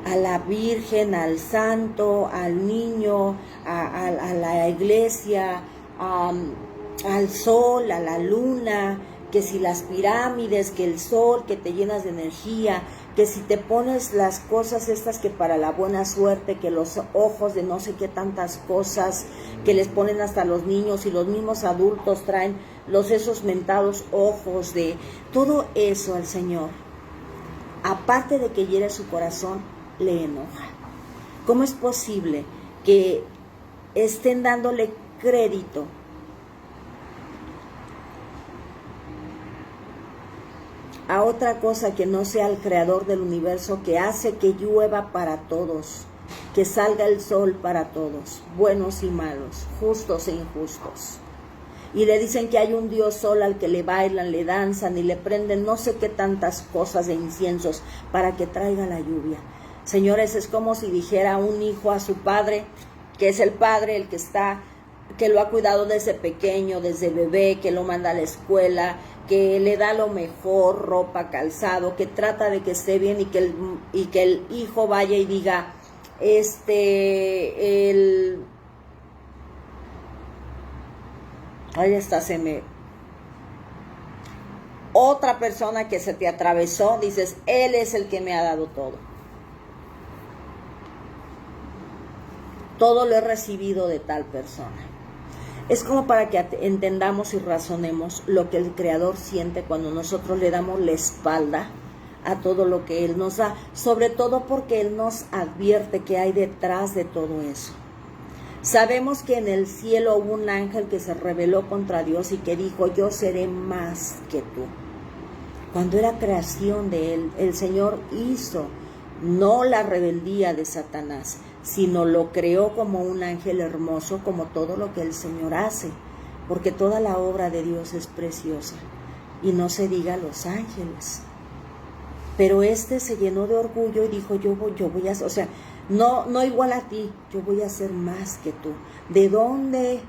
A la Virgen, al santo, al niño, a la iglesia, al sol, a la luna, que si las pirámides, que el sol, que te llenas de energía, que si te pones las cosas estas que para la buena suerte, que los ojos de no sé qué tantas cosas, que les ponen hasta los niños y los mismos adultos traen esos mentados ojos de todo eso al Señor. Aparte de que hiere su corazón, le enoja. ¿Cómo es posible que estén dándole crédito a otra cosa que no sea el creador del universo, que hace que llueva para todos, que salga el sol para todos, buenos y malos, justos e injustos? Y le dicen que hay un Dios sol al que le bailan, le danzan y le prenden no sé qué tantas cosas de inciensos para que traiga la lluvia. Señores, es como si dijera un hijo a su padre, que es el padre el que lo ha cuidado desde pequeño, desde bebé, que lo manda a la escuela, que le da lo mejor, ropa, calzado, que trata de que esté bien y que el hijo vaya y diga, ahí está, otra persona que se te atravesó, dices, él es el que me ha dado todo. Todo lo he recibido de tal persona. Es como para que entendamos y razonemos lo que el Creador siente cuando nosotros le damos la espalda a todo lo que Él nos da, sobre todo porque Él nos advierte que hay detrás de todo eso. Sabemos que en el cielo hubo un ángel que se rebeló contra Dios y que dijo, yo seré más que tú. Cuando era creación de Él, el Señor hizo no la rebeldía de Satanás, sino lo creó como un ángel hermoso, como todo lo que el Señor hace, porque toda la obra de Dios es preciosa, y no se diga los ángeles. Pero se llenó de orgullo y dijo, yo voy a, o sea, no igual a ti, yo voy a ser más que tú. ¿De dónde?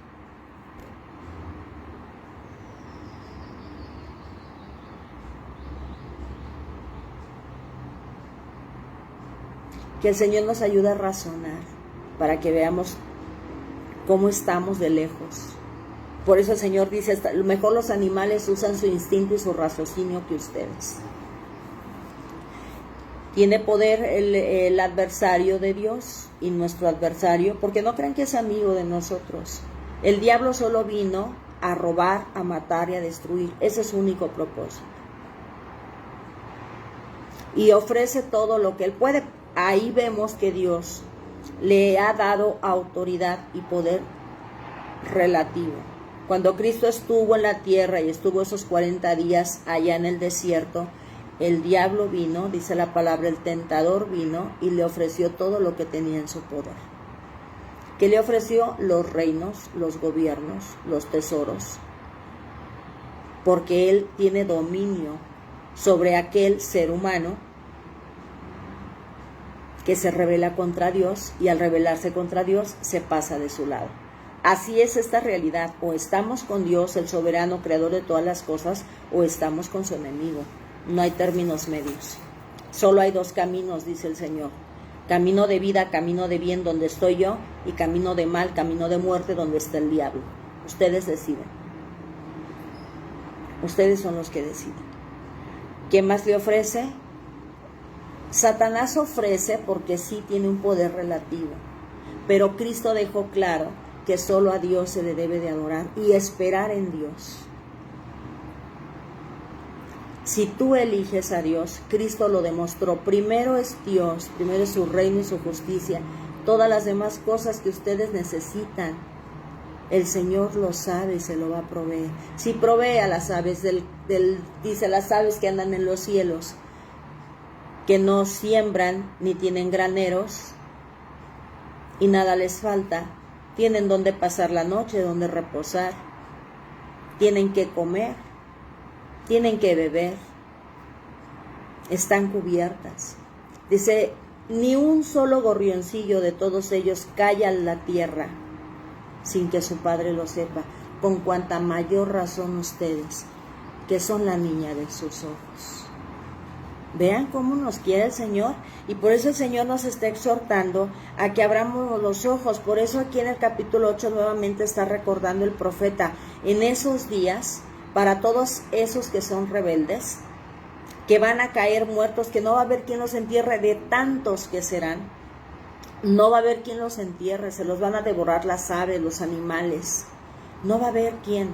Que el Señor nos ayude a razonar para que veamos cómo estamos de lejos. Por eso el Señor dice, mejor los animales usan su instinto y su raciocinio que ustedes. Tiene poder el adversario de Dios y nuestro adversario, porque no crean que es amigo de nosotros. El diablo solo vino a robar, a matar y a destruir. Ese es su único propósito. Y ofrece todo lo que él puede. Ahí vemos que Dios le ha dado autoridad y poder relativo. Cuando Cristo estuvo en la tierra y estuvo esos 40 días allá en el desierto, el diablo vino, dice la palabra, el tentador vino y le ofreció todo lo que tenía en su poder. ¿Qué le ofreció? Los reinos, los gobiernos, los tesoros, porque él tiene dominio sobre aquel ser humano que se rebela contra Dios, y al rebelarse contra Dios se pasa de su lado. Así es esta realidad: o estamos con Dios, el soberano creador de todas las cosas, o estamos con su enemigo. No hay términos medios. Solo hay dos caminos, dice el Señor: camino de vida, camino de bien, donde estoy yo, y camino de mal, camino de muerte, donde está el diablo. Ustedes deciden. Ustedes son los que deciden. ¿Qué más le ofrece? Satanás ofrece porque sí tiene un poder relativo, pero Cristo dejó claro que solo a Dios se le debe de adorar y esperar en Dios. Si tú eliges a Dios, Cristo lo demostró. Primero es Dios, primero es su reino y su justicia. Todas las demás cosas que ustedes necesitan, el Señor lo sabe y se lo va a proveer. Si provee a las aves dice, las aves que andan en los cielos, que no siembran ni tienen graneros y nada les falta, tienen donde pasar la noche, donde reposar. tienen que comer, tienen que beber, están cubiertas. Dice, ni un solo gorrioncillo de todos ellos cae a la tierra sin que su padre lo sepa, con cuanta mayor razón ustedes, que son la niña de sus ojos. Vean cómo nos quiere el Señor, y por eso el Señor nos está exhortando a que abramos los ojos. Por eso aquí en el capítulo 8 nuevamente está recordando el profeta, en esos días, para todos esos que son rebeldes, que van a caer muertos, que no va a haber quien los entierre, de tantos que serán, no va a haber quien los entierre, se los van a devorar las aves, los animales, no va a haber quien.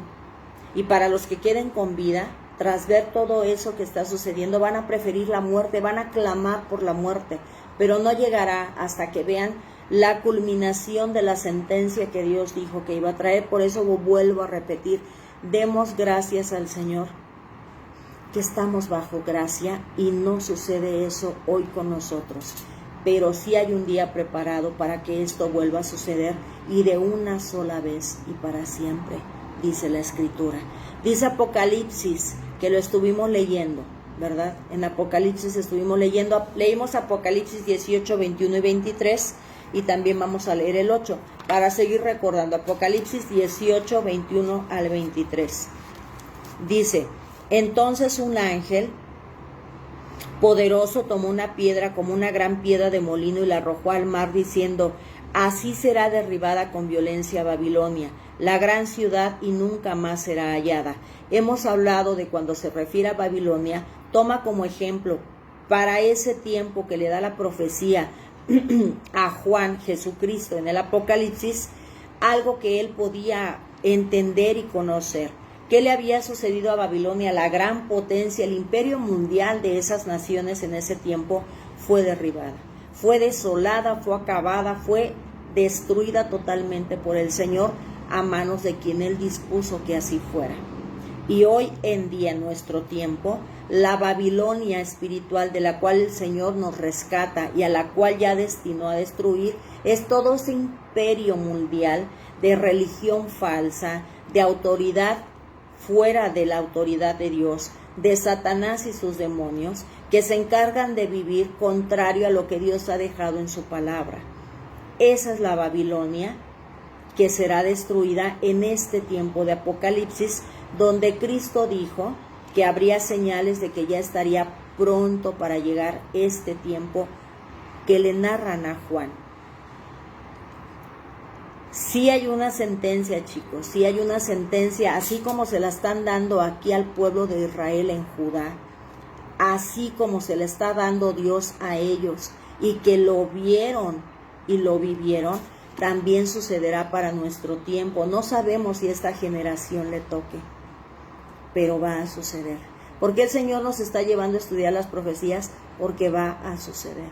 Y para los que queden con vida, tras ver todo eso que está sucediendo, van a preferir la muerte, van a clamar por la muerte, pero no llegará hasta que vean la culminación de la sentencia que Dios dijo que iba a traer. Por eso vuelvo a repetir, demos gracias al Señor, que estamos bajo gracia y no sucede eso hoy con nosotros. Pero sí hay un día preparado para que esto vuelva a suceder, y de una sola vez y para siempre, dice la Escritura. Dice Apocalipsis, que lo estuvimos leyendo, ¿verdad? En Apocalipsis leímos Apocalipsis 18, 21 y 23, y también vamos a leer el 8, para seguir recordando. Apocalipsis 18, 21 al 23. Dice, entonces un ángel poderoso tomó una piedra como una gran piedra de molino y la arrojó al mar, diciendo, así será derribada con violencia Babilonia, la gran ciudad, y nunca más será hallada. Hemos hablado de cuando se refiere a Babilonia, toma como ejemplo para ese tiempo que le da la profecía a Juan Jesucristo en el Apocalipsis, algo que él podía entender y conocer. ¿Qué le había sucedido a Babilonia? La gran potencia, el imperio mundial de esas naciones en ese tiempo fue derribada, fue desolada, fue acabada, fue destruida totalmente por el Señor a manos de quien Él dispuso que así fuera. Y hoy en día, en nuestro tiempo, la Babilonia espiritual de la cual el Señor nos rescata y a la cual ya destinó a destruir, es todo ese imperio mundial de religión falsa, de autoridad fuera de la autoridad de Dios, de Satanás y sus demonios, que se encargan de vivir contrario a lo que Dios ha dejado en su palabra. Esa es la Babilonia que será destruida en este tiempo de Apocalipsis, donde Cristo dijo que habría señales de que ya estaría pronto para llegar este tiempo que le narran a Juan. Sí hay una sentencia, chicos, sí hay una sentencia, así como se la están dando aquí al pueblo de Israel en Judá, así como se le está dando Dios a ellos, y que lo vieron y lo vivieron, también sucederá para nuestro tiempo. No sabemos si esta generación le toque, pero va a suceder. ¿Por qué el Señor nos está llevando a estudiar las profecías? Porque va a suceder.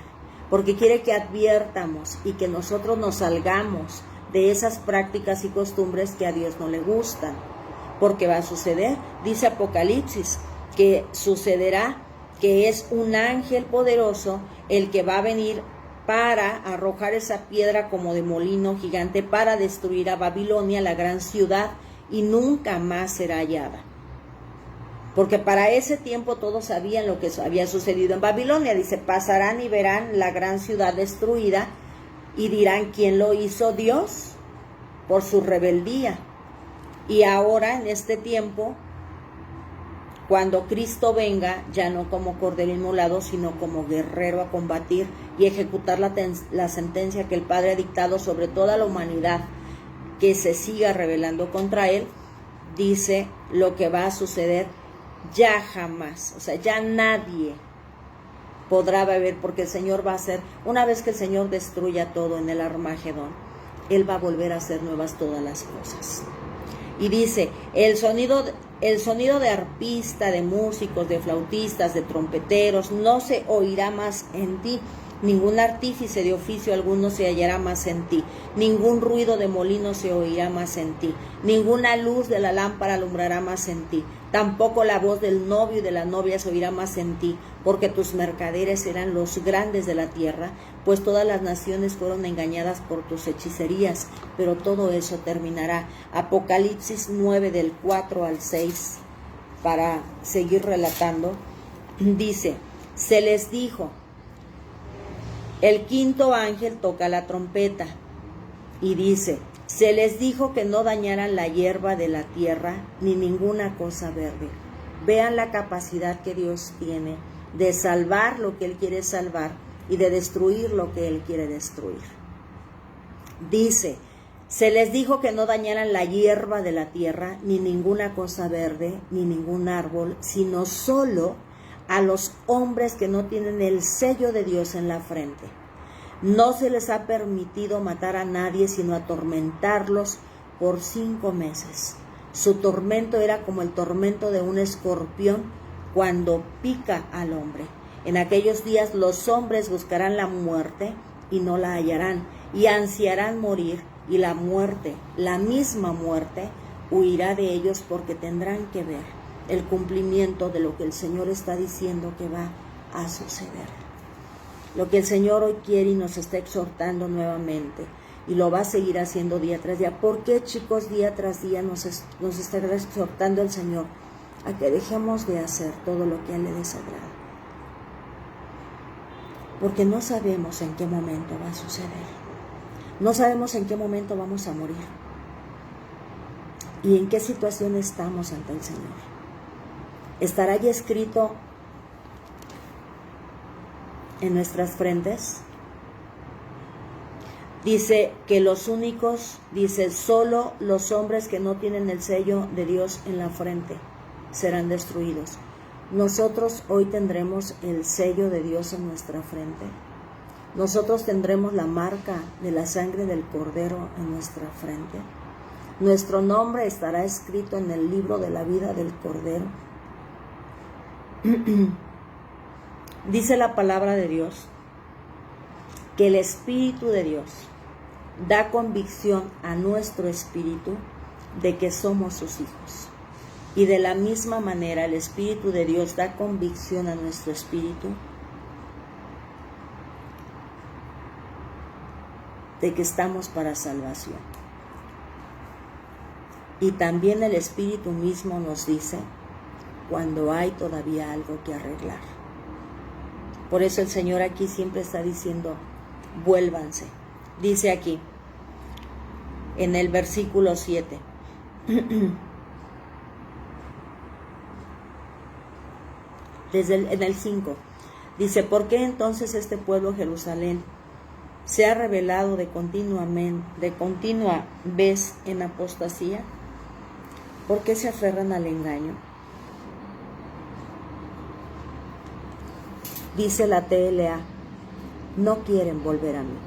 Porque quiere que adviertamos y que nosotros nos salgamos de esas prácticas y costumbres que a Dios no le gustan. Porque va a suceder. Dice Apocalipsis que sucederá, que es un ángel poderoso el que va a venir para arrojar esa piedra como de molino gigante para destruir a Babilonia, la gran ciudad, y nunca más será hallada. Porque para ese tiempo todos sabían lo que había sucedido en Babilonia. Dice, pasarán y verán la gran ciudad destruida y dirán, ¿quién lo hizo? Dios, por su rebeldía. Y ahora, en este tiempo, cuando Cristo venga, ya no como cordero inmolado, sino como guerrero a combatir y ejecutar la sentencia que el Padre ha dictado sobre toda la humanidad que se siga rebelando contra Él, dice lo que va a suceder ya jamás. O sea, ya nadie podrá beber, porque el Señor va a hacer, una vez que el Señor destruya todo en el Armagedón, Él va a volver a hacer nuevas todas las cosas. Y dice, el sonido de arpista, de músicos, de flautistas, de trompeteros, no se oirá más en ti. Ningún artífice de oficio alguno se hallará más en ti. Ningún ruido de molino se oirá más en ti. Ninguna luz de la lámpara alumbrará más en ti. Tampoco la voz del novio y de la novia se oirá más en ti, porque tus mercaderes serán los grandes de la tierra, pues todas las naciones fueron engañadas por tus hechicerías, pero todo eso terminará. Apocalipsis 9 del 4 al 6, para seguir relatando, dice, se les dijo, el quinto ángel toca la trompeta y dice, se les dijo que no dañaran la hierba de la tierra ni ninguna cosa verde. Vean la capacidad que Dios tiene de salvar lo que Él quiere salvar y de destruir lo que Él quiere destruir. Dice, se les dijo que no dañaran la hierba de la tierra, ni ninguna cosa verde, ni ningún árbol, sino solo a los hombres que no tienen el sello de Dios en la frente. No se les ha permitido matar a nadie, sino atormentarlos por 5 meses. Su tormento era como el tormento de un escorpión cuando pica al hombre. En aquellos días los hombres buscarán la muerte y no la hallarán, y ansiarán morir, y la muerte, la misma muerte, huirá de ellos, porque tendrán que ver el cumplimiento de lo que el Señor está diciendo que va a suceder. Lo que el Señor hoy quiere y nos está exhortando nuevamente, y lo va a seguir haciendo día tras día. ¿Por qué, chicos, día tras día nos estará exhortando el Señor a que dejemos de hacer todo lo que a Él le desagrada? Porque no sabemos en qué momento va a suceder. No sabemos en qué momento vamos a morir. Y en qué situación estamos ante el Señor. ¿Estará ya escrito en nuestras frentes? Dice que los únicos, dice, solo los hombres que no tienen el sello de Dios en la frente serán destruidos. Nosotros hoy tendremos el sello de Dios en nuestra frente. Nosotros tendremos la marca de la sangre del Cordero en nuestra frente. Nuestro nombre estará escrito en el libro de la vida del Cordero. Dice la palabra de Dios que el Espíritu de Dios da convicción a nuestro espíritu de que somos sus hijos. Y de la misma manera el Espíritu de Dios da convicción a nuestro espíritu de que estamos para salvación. Y también el Espíritu mismo nos dice cuando hay todavía algo que arreglar. Por eso el Señor aquí siempre está diciendo, vuélvanse. Dice aquí, en el versículo 7. En el 5. Dice, ¿por qué entonces este pueblo Jerusalén se ha rebelado de continua vez en apostasía? ¿Por qué se aferran al engaño? Dice la TLA, no quieren volver a mí.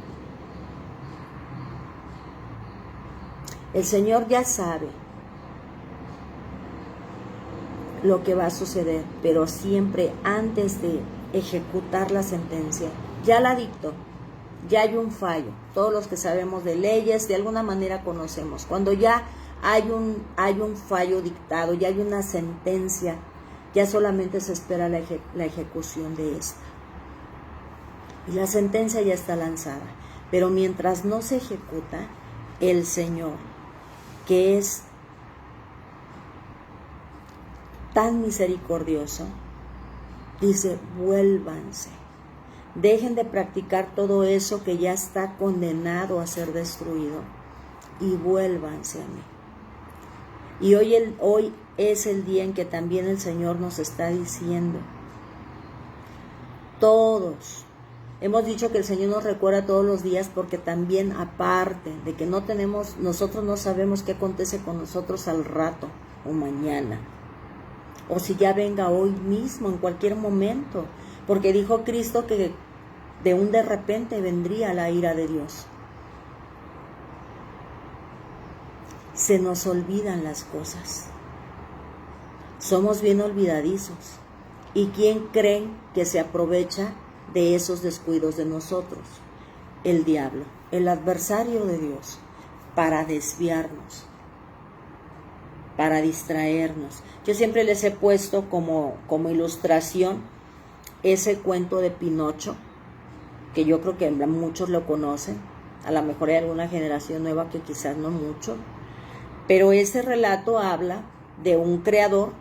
El Señor ya sabe lo que va a suceder, pero siempre antes de ejecutar la sentencia, ya la dictó, ya hay un fallo. Todos los que sabemos de leyes, de alguna manera conocemos. Cuando ya hay un fallo dictado, ya hay una sentencia, ya solamente se espera la ejecución de esta. Y la sentencia ya está lanzada. Pero mientras no se ejecuta, el Señor, que es tan misericordioso, dice, vuélvanse. Dejen de practicar todo eso que ya está condenado a ser destruido y vuélvanse a mí. Y hoy es el día en que también el Señor nos está diciendo, todos, hemos dicho que el Señor nos recuerda todos los días porque también aparte de que nosotros no sabemos qué acontece con nosotros al rato o mañana, o si ya venga hoy mismo, en cualquier momento, porque dijo Cristo que de repente vendría la ira de Dios. Se nos olvidan las cosas. Somos bien olvidadizos. ¿Y quién cree que se aprovecha de esos descuidos de nosotros? El diablo, el adversario de Dios, para desviarnos, para distraernos. Yo siempre les he puesto como ilustración ese cuento de Pinocho, que yo creo que muchos lo conocen, a lo mejor hay alguna generación nueva que quizás no mucho, pero ese relato habla de un creador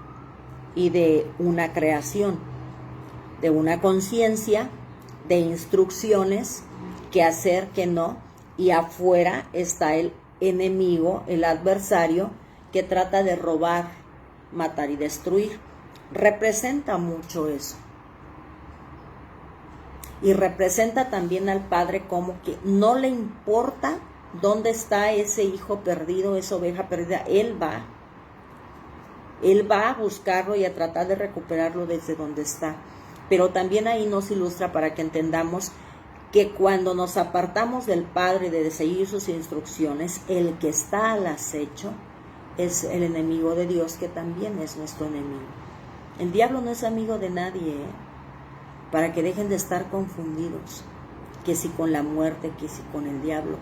y de una creación, de una conciencia, de instrucciones, que hacer, que no, y afuera está el enemigo, el adversario, que trata de robar, matar y destruir. Representa mucho eso. Y representa también al padre como que no le importa dónde está ese hijo perdido, esa oveja perdida. Él va a buscarlo y a tratar de recuperarlo desde donde está. Pero también ahí nos ilustra para que entendamos que cuando nos apartamos del Padre, de seguir sus instrucciones, el que está al acecho es el enemigo de Dios, que también es nuestro enemigo. El diablo no es amigo de nadie, para que dejen de estar confundidos, que si con la muerte, que si con el diablo.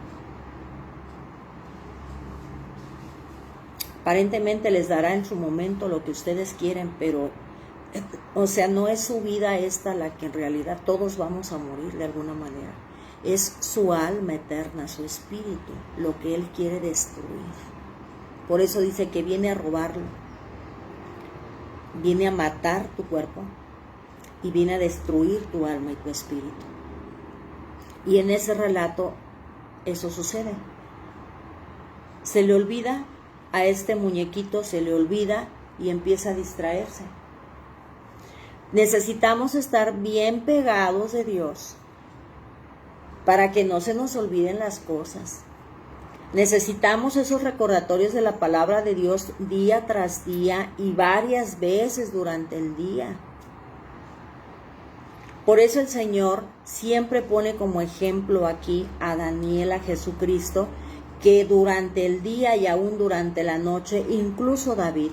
Aparentemente les dará en su momento lo que ustedes quieren, pero, o sea, no es su vida esta la que en realidad todos vamos a morir de alguna manera. Es su alma eterna, su espíritu, lo que él quiere destruir. Por eso dice que viene a robarlo, viene a matar tu cuerpo y viene a destruir tu alma y tu espíritu. Y en ese relato eso sucede. Se le olvida a este muñequito, se le olvida y empieza a distraerse. Necesitamos estar bien pegados de Dios para que no se nos olviden las cosas. Necesitamos esos recordatorios de la palabra de Dios día tras día y varias veces durante el día. Por eso el Señor siempre pone como ejemplo aquí a Daniel, a Jesucristo, que durante el día y aún durante la noche, incluso David,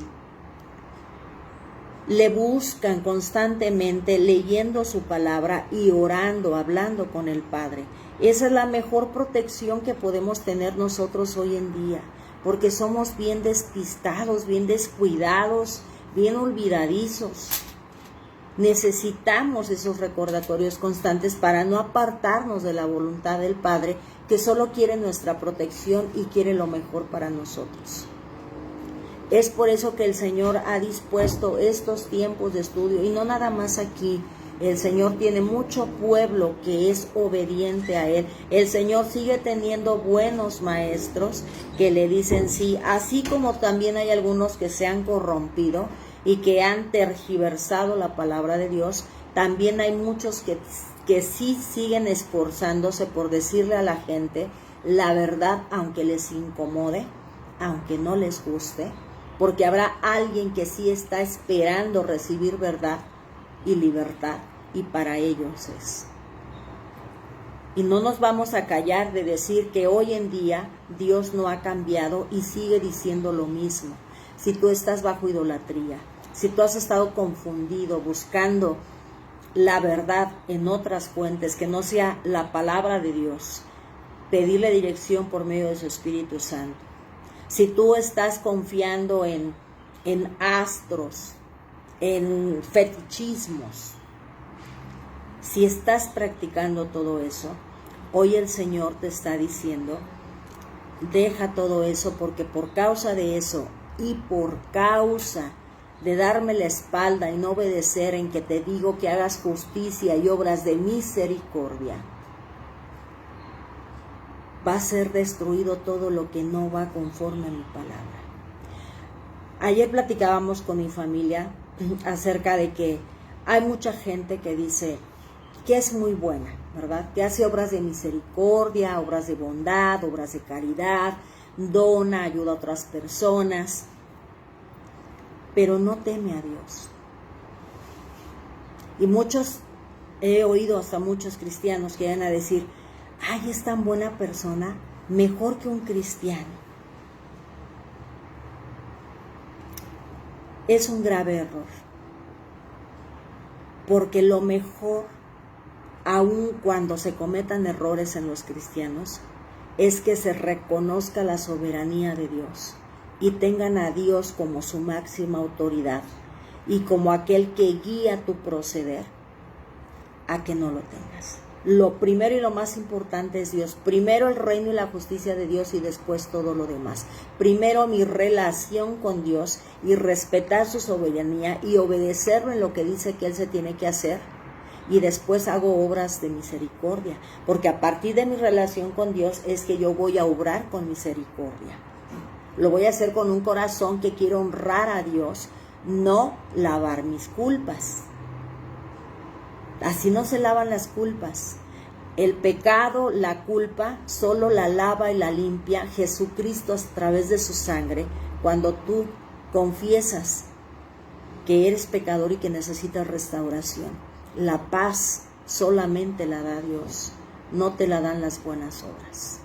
le buscan constantemente leyendo su palabra y orando, hablando con el Padre. Esa es la mejor protección que podemos tener nosotros hoy en día, porque somos bien despistados, bien descuidados, bien olvidadizos. Necesitamos esos recordatorios constantes para no apartarnos de la voluntad del Padre, que solo quiere nuestra protección y quiere lo mejor para nosotros. Es por eso que el Señor ha dispuesto estos tiempos de estudio, y no nada más aquí. El Señor tiene mucho pueblo que es obediente a Él. El Señor sigue teniendo buenos maestros que le dicen sí, así como también hay algunos que se han corrompido y que han tergiversado la palabra de Dios. También hay muchos que sí siguen esforzándose por decirle a la gente la verdad, aunque les incomode, aunque no les guste, porque habrá alguien que sí está esperando recibir verdad y libertad, y para ellos es. Y no nos vamos a callar de decir que hoy en día Dios no ha cambiado y sigue diciendo lo mismo. Si tú estás bajo idolatría, si tú has estado confundido, buscando la verdad en otras fuentes que no sea la palabra de Dios, pedirle dirección por medio de su Espíritu Santo. Si tú estás confiando en astros, en fetichismos, si estás practicando todo eso, hoy el Señor te está diciendo, deja todo eso, porque por causa de eso y por causa de darme la espalda y no obedecer en que te digo que hagas justicia y obras de misericordia, va a ser destruido todo lo que no va conforme a mi palabra. Ayer platicábamos con mi familia acerca de que hay mucha gente que dice que es muy buena, ¿verdad? Que hace obras de misericordia, obras de bondad, obras de caridad, dona, ayuda a otras personas, pero no teme a Dios. Y muchos, he oído hasta muchos cristianos que vienen a decir, ay, es tan buena persona, mejor que un cristiano. Es un grave error, porque lo mejor, aun cuando se cometan errores en los cristianos, es que se reconozca la soberanía de Dios, y tengan a Dios como su máxima autoridad y como aquel que guía tu proceder, a que no lo tengas. Lo primero y lo más importante es Dios. Primero el reino y la justicia de Dios y después todo lo demás. Primero mi relación con Dios y respetar su soberanía y obedecerlo en lo que dice que Él se tiene que hacer. Y después hago obras de misericordia, porque a partir de mi relación con Dios es que yo voy a obrar con misericordia. Lo voy a hacer con un corazón que quiere honrar a Dios, no lavar mis culpas. Así no se lavan las culpas. El pecado, la culpa, solo la lava y la limpia Jesucristo a través de su sangre, cuando tú confiesas que eres pecador y que necesitas restauración. La paz solamente la da Dios, no te la dan las buenas obras.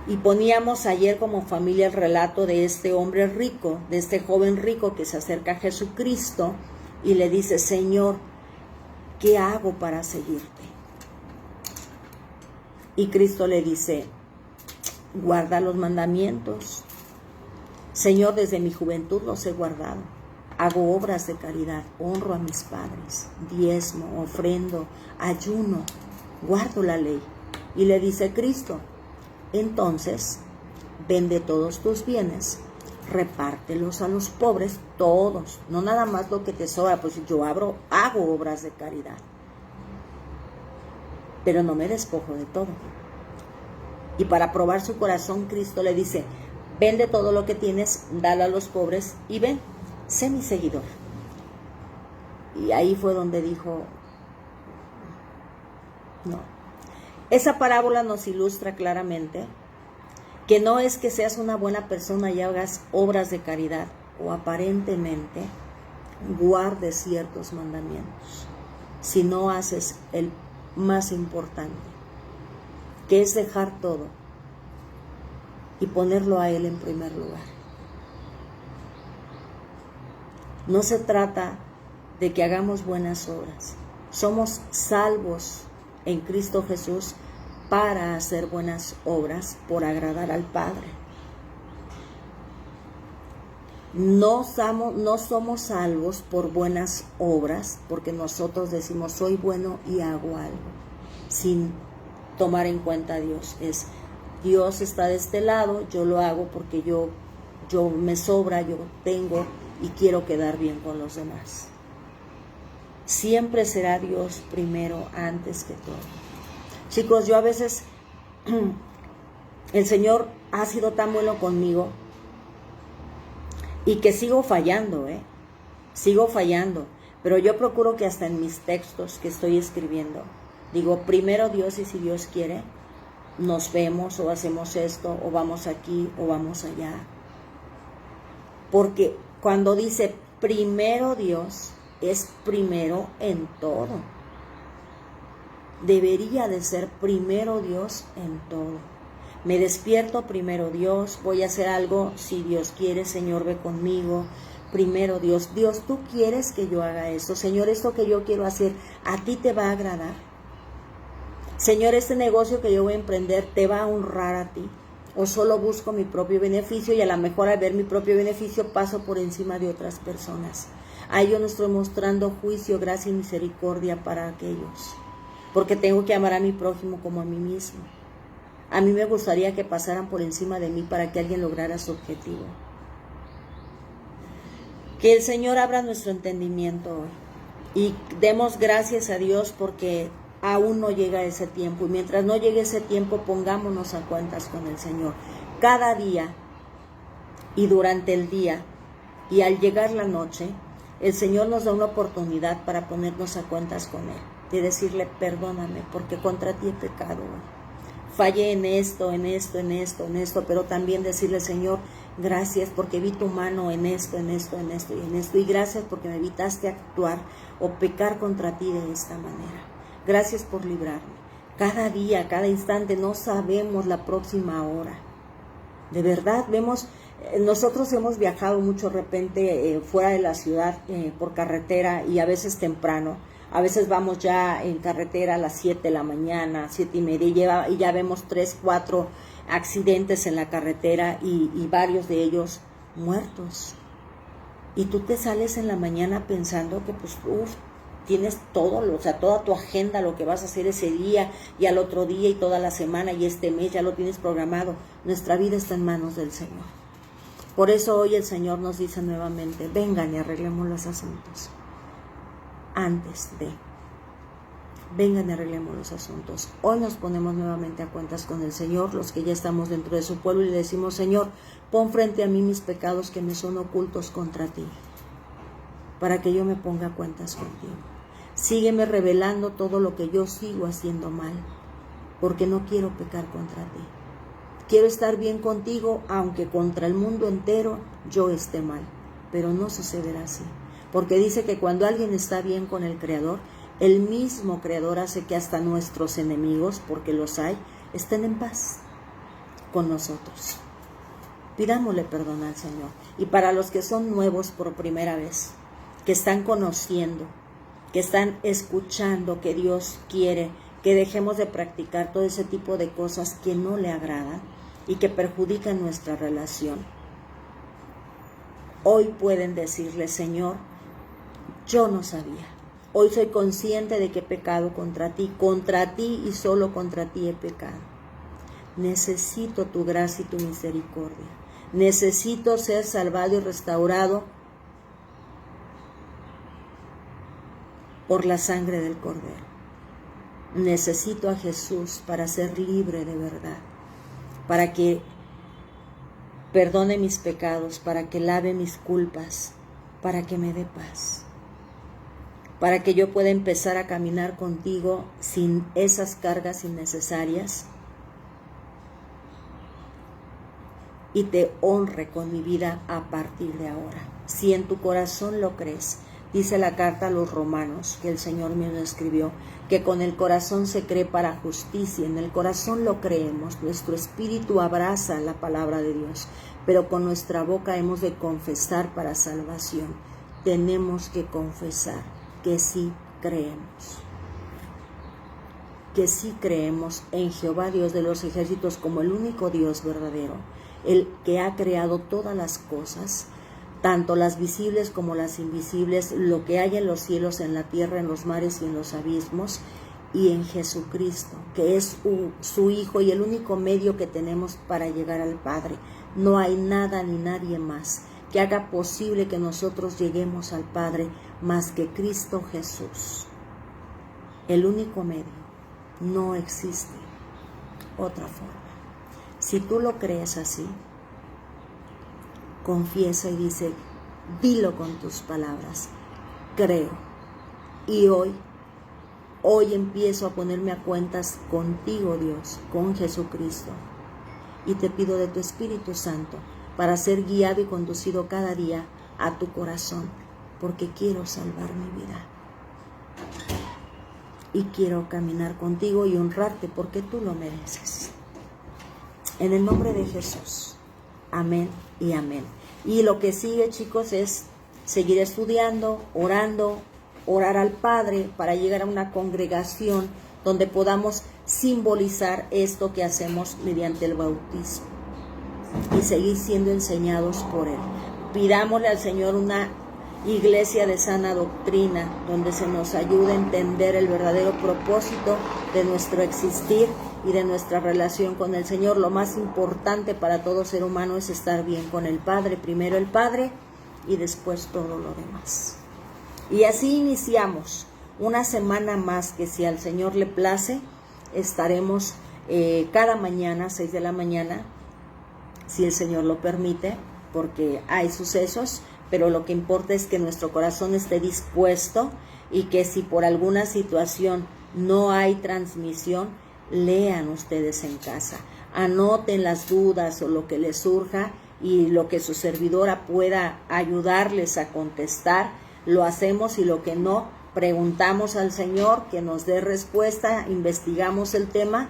Y poníamos ayer como familia el relato de este hombre rico, de este joven rico que se acerca a Jesucristo y le dice: Señor, ¿qué hago para seguirte? Y Cristo le dice: guarda los mandamientos. Señor, desde mi juventud los he guardado. Hago obras de caridad, honro a mis padres, diezmo, ofrendo, ayuno, guardo la ley. Y le dice Cristo: entonces, vende todos tus bienes, repártelos a los pobres, todos, no nada más lo que te sobra, pues yo hago obras de caridad, pero no me despojo de todo. Y para probar su corazón, Cristo le dice: vende todo lo que tienes, dalo a los pobres y ven, sé mi seguidor. Y ahí fue donde dijo: no. Esa parábola nos ilustra claramente que no es que seas una buena persona y hagas obras de caridad o aparentemente guardes ciertos mandamientos, si no haces el más importante, que es dejar todo y ponerlo a Él en primer lugar. No se trata de que hagamos buenas obras. Somos salvos en Cristo Jesús para hacer buenas obras por agradar al Padre. No somos salvos por buenas obras porque nosotros decimos soy bueno y hago algo, sin tomar en cuenta a Dios. Es Dios está de este lado, yo lo hago porque yo me sobra, yo tengo y quiero quedar bien con los demás. Siempre será Dios primero antes que todo. Chicos, yo a veces, el Señor ha sido tan bueno conmigo y que sigo fallando, sigo fallando, pero yo procuro que hasta en mis textos que estoy escribiendo, digo, primero Dios y si Dios quiere, nos vemos o hacemos esto o vamos aquí o vamos allá. Porque cuando dice primero Dios, es primero en todo. Debería de ser primero Dios en todo. Me despierto, primero Dios, voy a hacer algo, si Dios quiere, Señor, ve conmigo. Primero Dios, Dios, tú quieres que yo haga esto. Señor, esto que yo quiero hacer, ¿a ti te va a agradar? Señor, este negocio que yo voy a emprender, ¿te va a honrar a ti? O solo busco mi propio beneficio y a lo mejor al ver mi propio beneficio paso por encima de otras personas. Ahí yo no estoy mostrando juicio, gracia y misericordia para aquellos, porque tengo que amar a mi prójimo como a mí mismo. A mí me gustaría que pasaran por encima de mí para que alguien lograra su objetivo. Que el Señor abra nuestro entendimiento hoy y demos gracias a Dios porque aún no llega ese tiempo, y mientras no llegue ese tiempo pongámonos a cuentas con el Señor cada día y durante el día, y al llegar la noche el Señor nos da una oportunidad para ponernos a cuentas con Él, de decirle perdóname porque contra ti he pecado, fallé en esto, pero también decirle Señor gracias porque vi tu mano en esto y gracias porque me evitaste actuar o pecar contra ti de esta manera. Gracias por librarme. Cada día, cada instante, no sabemos la próxima hora. De verdad, nosotros hemos viajado mucho de repente fuera de la ciudad por carretera y a veces temprano. A veces vamos ya en carretera a las 7 de la mañana, 7:30, y ya vemos 3, 4 accidentes en la carretera y varios de ellos muertos. Y tú te sales en la mañana pensando que pues tienes todo, o sea, toda tu agenda, lo que vas a hacer ese día y al otro día y toda la semana y este mes ya lo tienes programado. Nuestra vida está en manos del Señor. Por eso hoy el Señor nos dice nuevamente, vengan y arreglemos los asuntos. Vengan y arreglemos los asuntos. Hoy nos ponemos nuevamente a cuentas con el Señor, los que ya estamos dentro de su pueblo, y le decimos, Señor, pon frente a mí mis pecados que me son ocultos contra ti, para que yo me ponga a cuentas contigo. Sígueme revelando todo lo que yo sigo haciendo mal, porque no quiero pecar contra ti. Quiero estar bien contigo, aunque contra el mundo entero yo esté mal, pero no sucederá así, porque dice que cuando alguien está bien con el Creador, el mismo Creador hace que hasta nuestros enemigos, porque los hay, estén en paz con nosotros. Pidámosle perdón al Señor. Y para los que son nuevos por primera vez, que están conociendo, que están escuchando que Dios quiere que dejemos de practicar todo ese tipo de cosas que no le agradan y que perjudican nuestra relación, hoy pueden decirle, Señor, yo no sabía. Hoy soy consciente de que he pecado contra ti y solo contra ti he pecado. Necesito tu gracia y tu misericordia. Necesito ser salvado y restaurado por la sangre del Cordero. Necesito a Jesús para ser libre de verdad, para que perdone mis pecados, para que lave mis culpas, para que me dé paz, para que yo pueda empezar a caminar contigo sin esas cargas innecesarias y te honre con mi vida a partir de ahora. Si en tu corazón lo crees, dice la carta a los Romanos, que el Señor mismo escribió, que con el corazón se cree para justicia, en el corazón lo creemos, nuestro espíritu abraza la palabra de Dios, pero con nuestra boca hemos de confesar para salvación. Tenemos que confesar que sí creemos en Jehová Dios de los ejércitos como el único Dios verdadero, el que ha creado todas las cosas, tanto las visibles como las invisibles, lo que hay en los cielos, en la tierra, en los mares y en los abismos, y en Jesucristo, que es su Hijo y el único medio que tenemos para llegar al Padre. No hay nada ni nadie más que haga posible que nosotros lleguemos al Padre más que Cristo Jesús. El único medio. No existe otra forma. Si tú lo crees así, confiesa y dice, dilo con tus palabras, creo. Y hoy empiezo a ponerme a cuentas contigo, Dios, con Jesucristo. Y te pido de tu Espíritu Santo para ser guiado y conducido cada día a tu corazón, porque quiero salvar mi vida. Y quiero caminar contigo y honrarte porque tú lo mereces. En el nombre de Jesús. Amén y amén. Y lo que sigue, chicos, es seguir estudiando, orando, orar al Padre para llegar a una congregación donde podamos simbolizar esto que hacemos mediante el bautismo y seguir siendo enseñados por Él. Pidámosle al Señor una iglesia de sana doctrina, donde se nos ayude a entender el verdadero propósito de nuestro existir y de nuestra relación con el Señor. Lo más importante para todo ser humano es estar bien con el Padre, primero el Padre y después todo lo demás. Y así iniciamos una semana más que, si al Señor le place, estaremos cada mañana, 6 de la mañana, si el Señor lo permite, porque hay sucesos, pero lo que importa es que nuestro corazón esté dispuesto y que si por alguna situación no hay transmisión, lean ustedes en casa, anoten las dudas o lo que les surja y lo que su servidora pueda ayudarles a contestar, lo hacemos, y lo que no, preguntamos al Señor que nos dé respuesta, investigamos el tema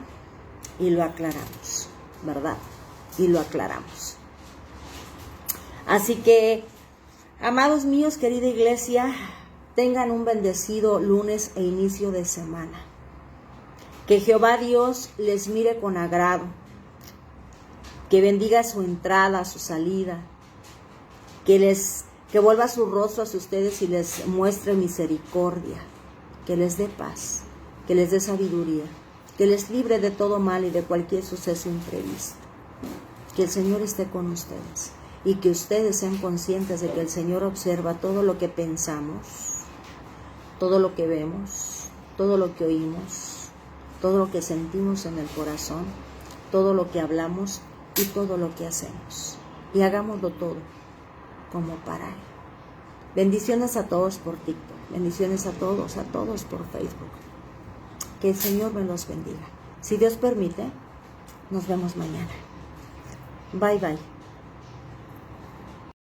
y lo aclaramos, ¿verdad? Y lo aclaramos. Así que, amados míos, querida iglesia, tengan un bendecido lunes e inicio de semana. Que Jehová Dios les mire con agrado, que bendiga su entrada, su salida, que vuelva su rostro hacia ustedes y les muestre misericordia, que les dé paz, que les dé sabiduría, que les libre de todo mal y de cualquier suceso imprevisto. Que el Señor esté con ustedes y que ustedes sean conscientes de que el Señor observa todo lo que pensamos, todo lo que vemos, todo lo que oímos, todo lo que sentimos en el corazón, todo lo que hablamos y todo lo que hacemos. Y hagámoslo todo como para Él. Bendiciones a todos por TikTok, bendiciones a todos por Facebook. Que el Señor me los bendiga. Si Dios permite, nos vemos mañana. Bye, bye.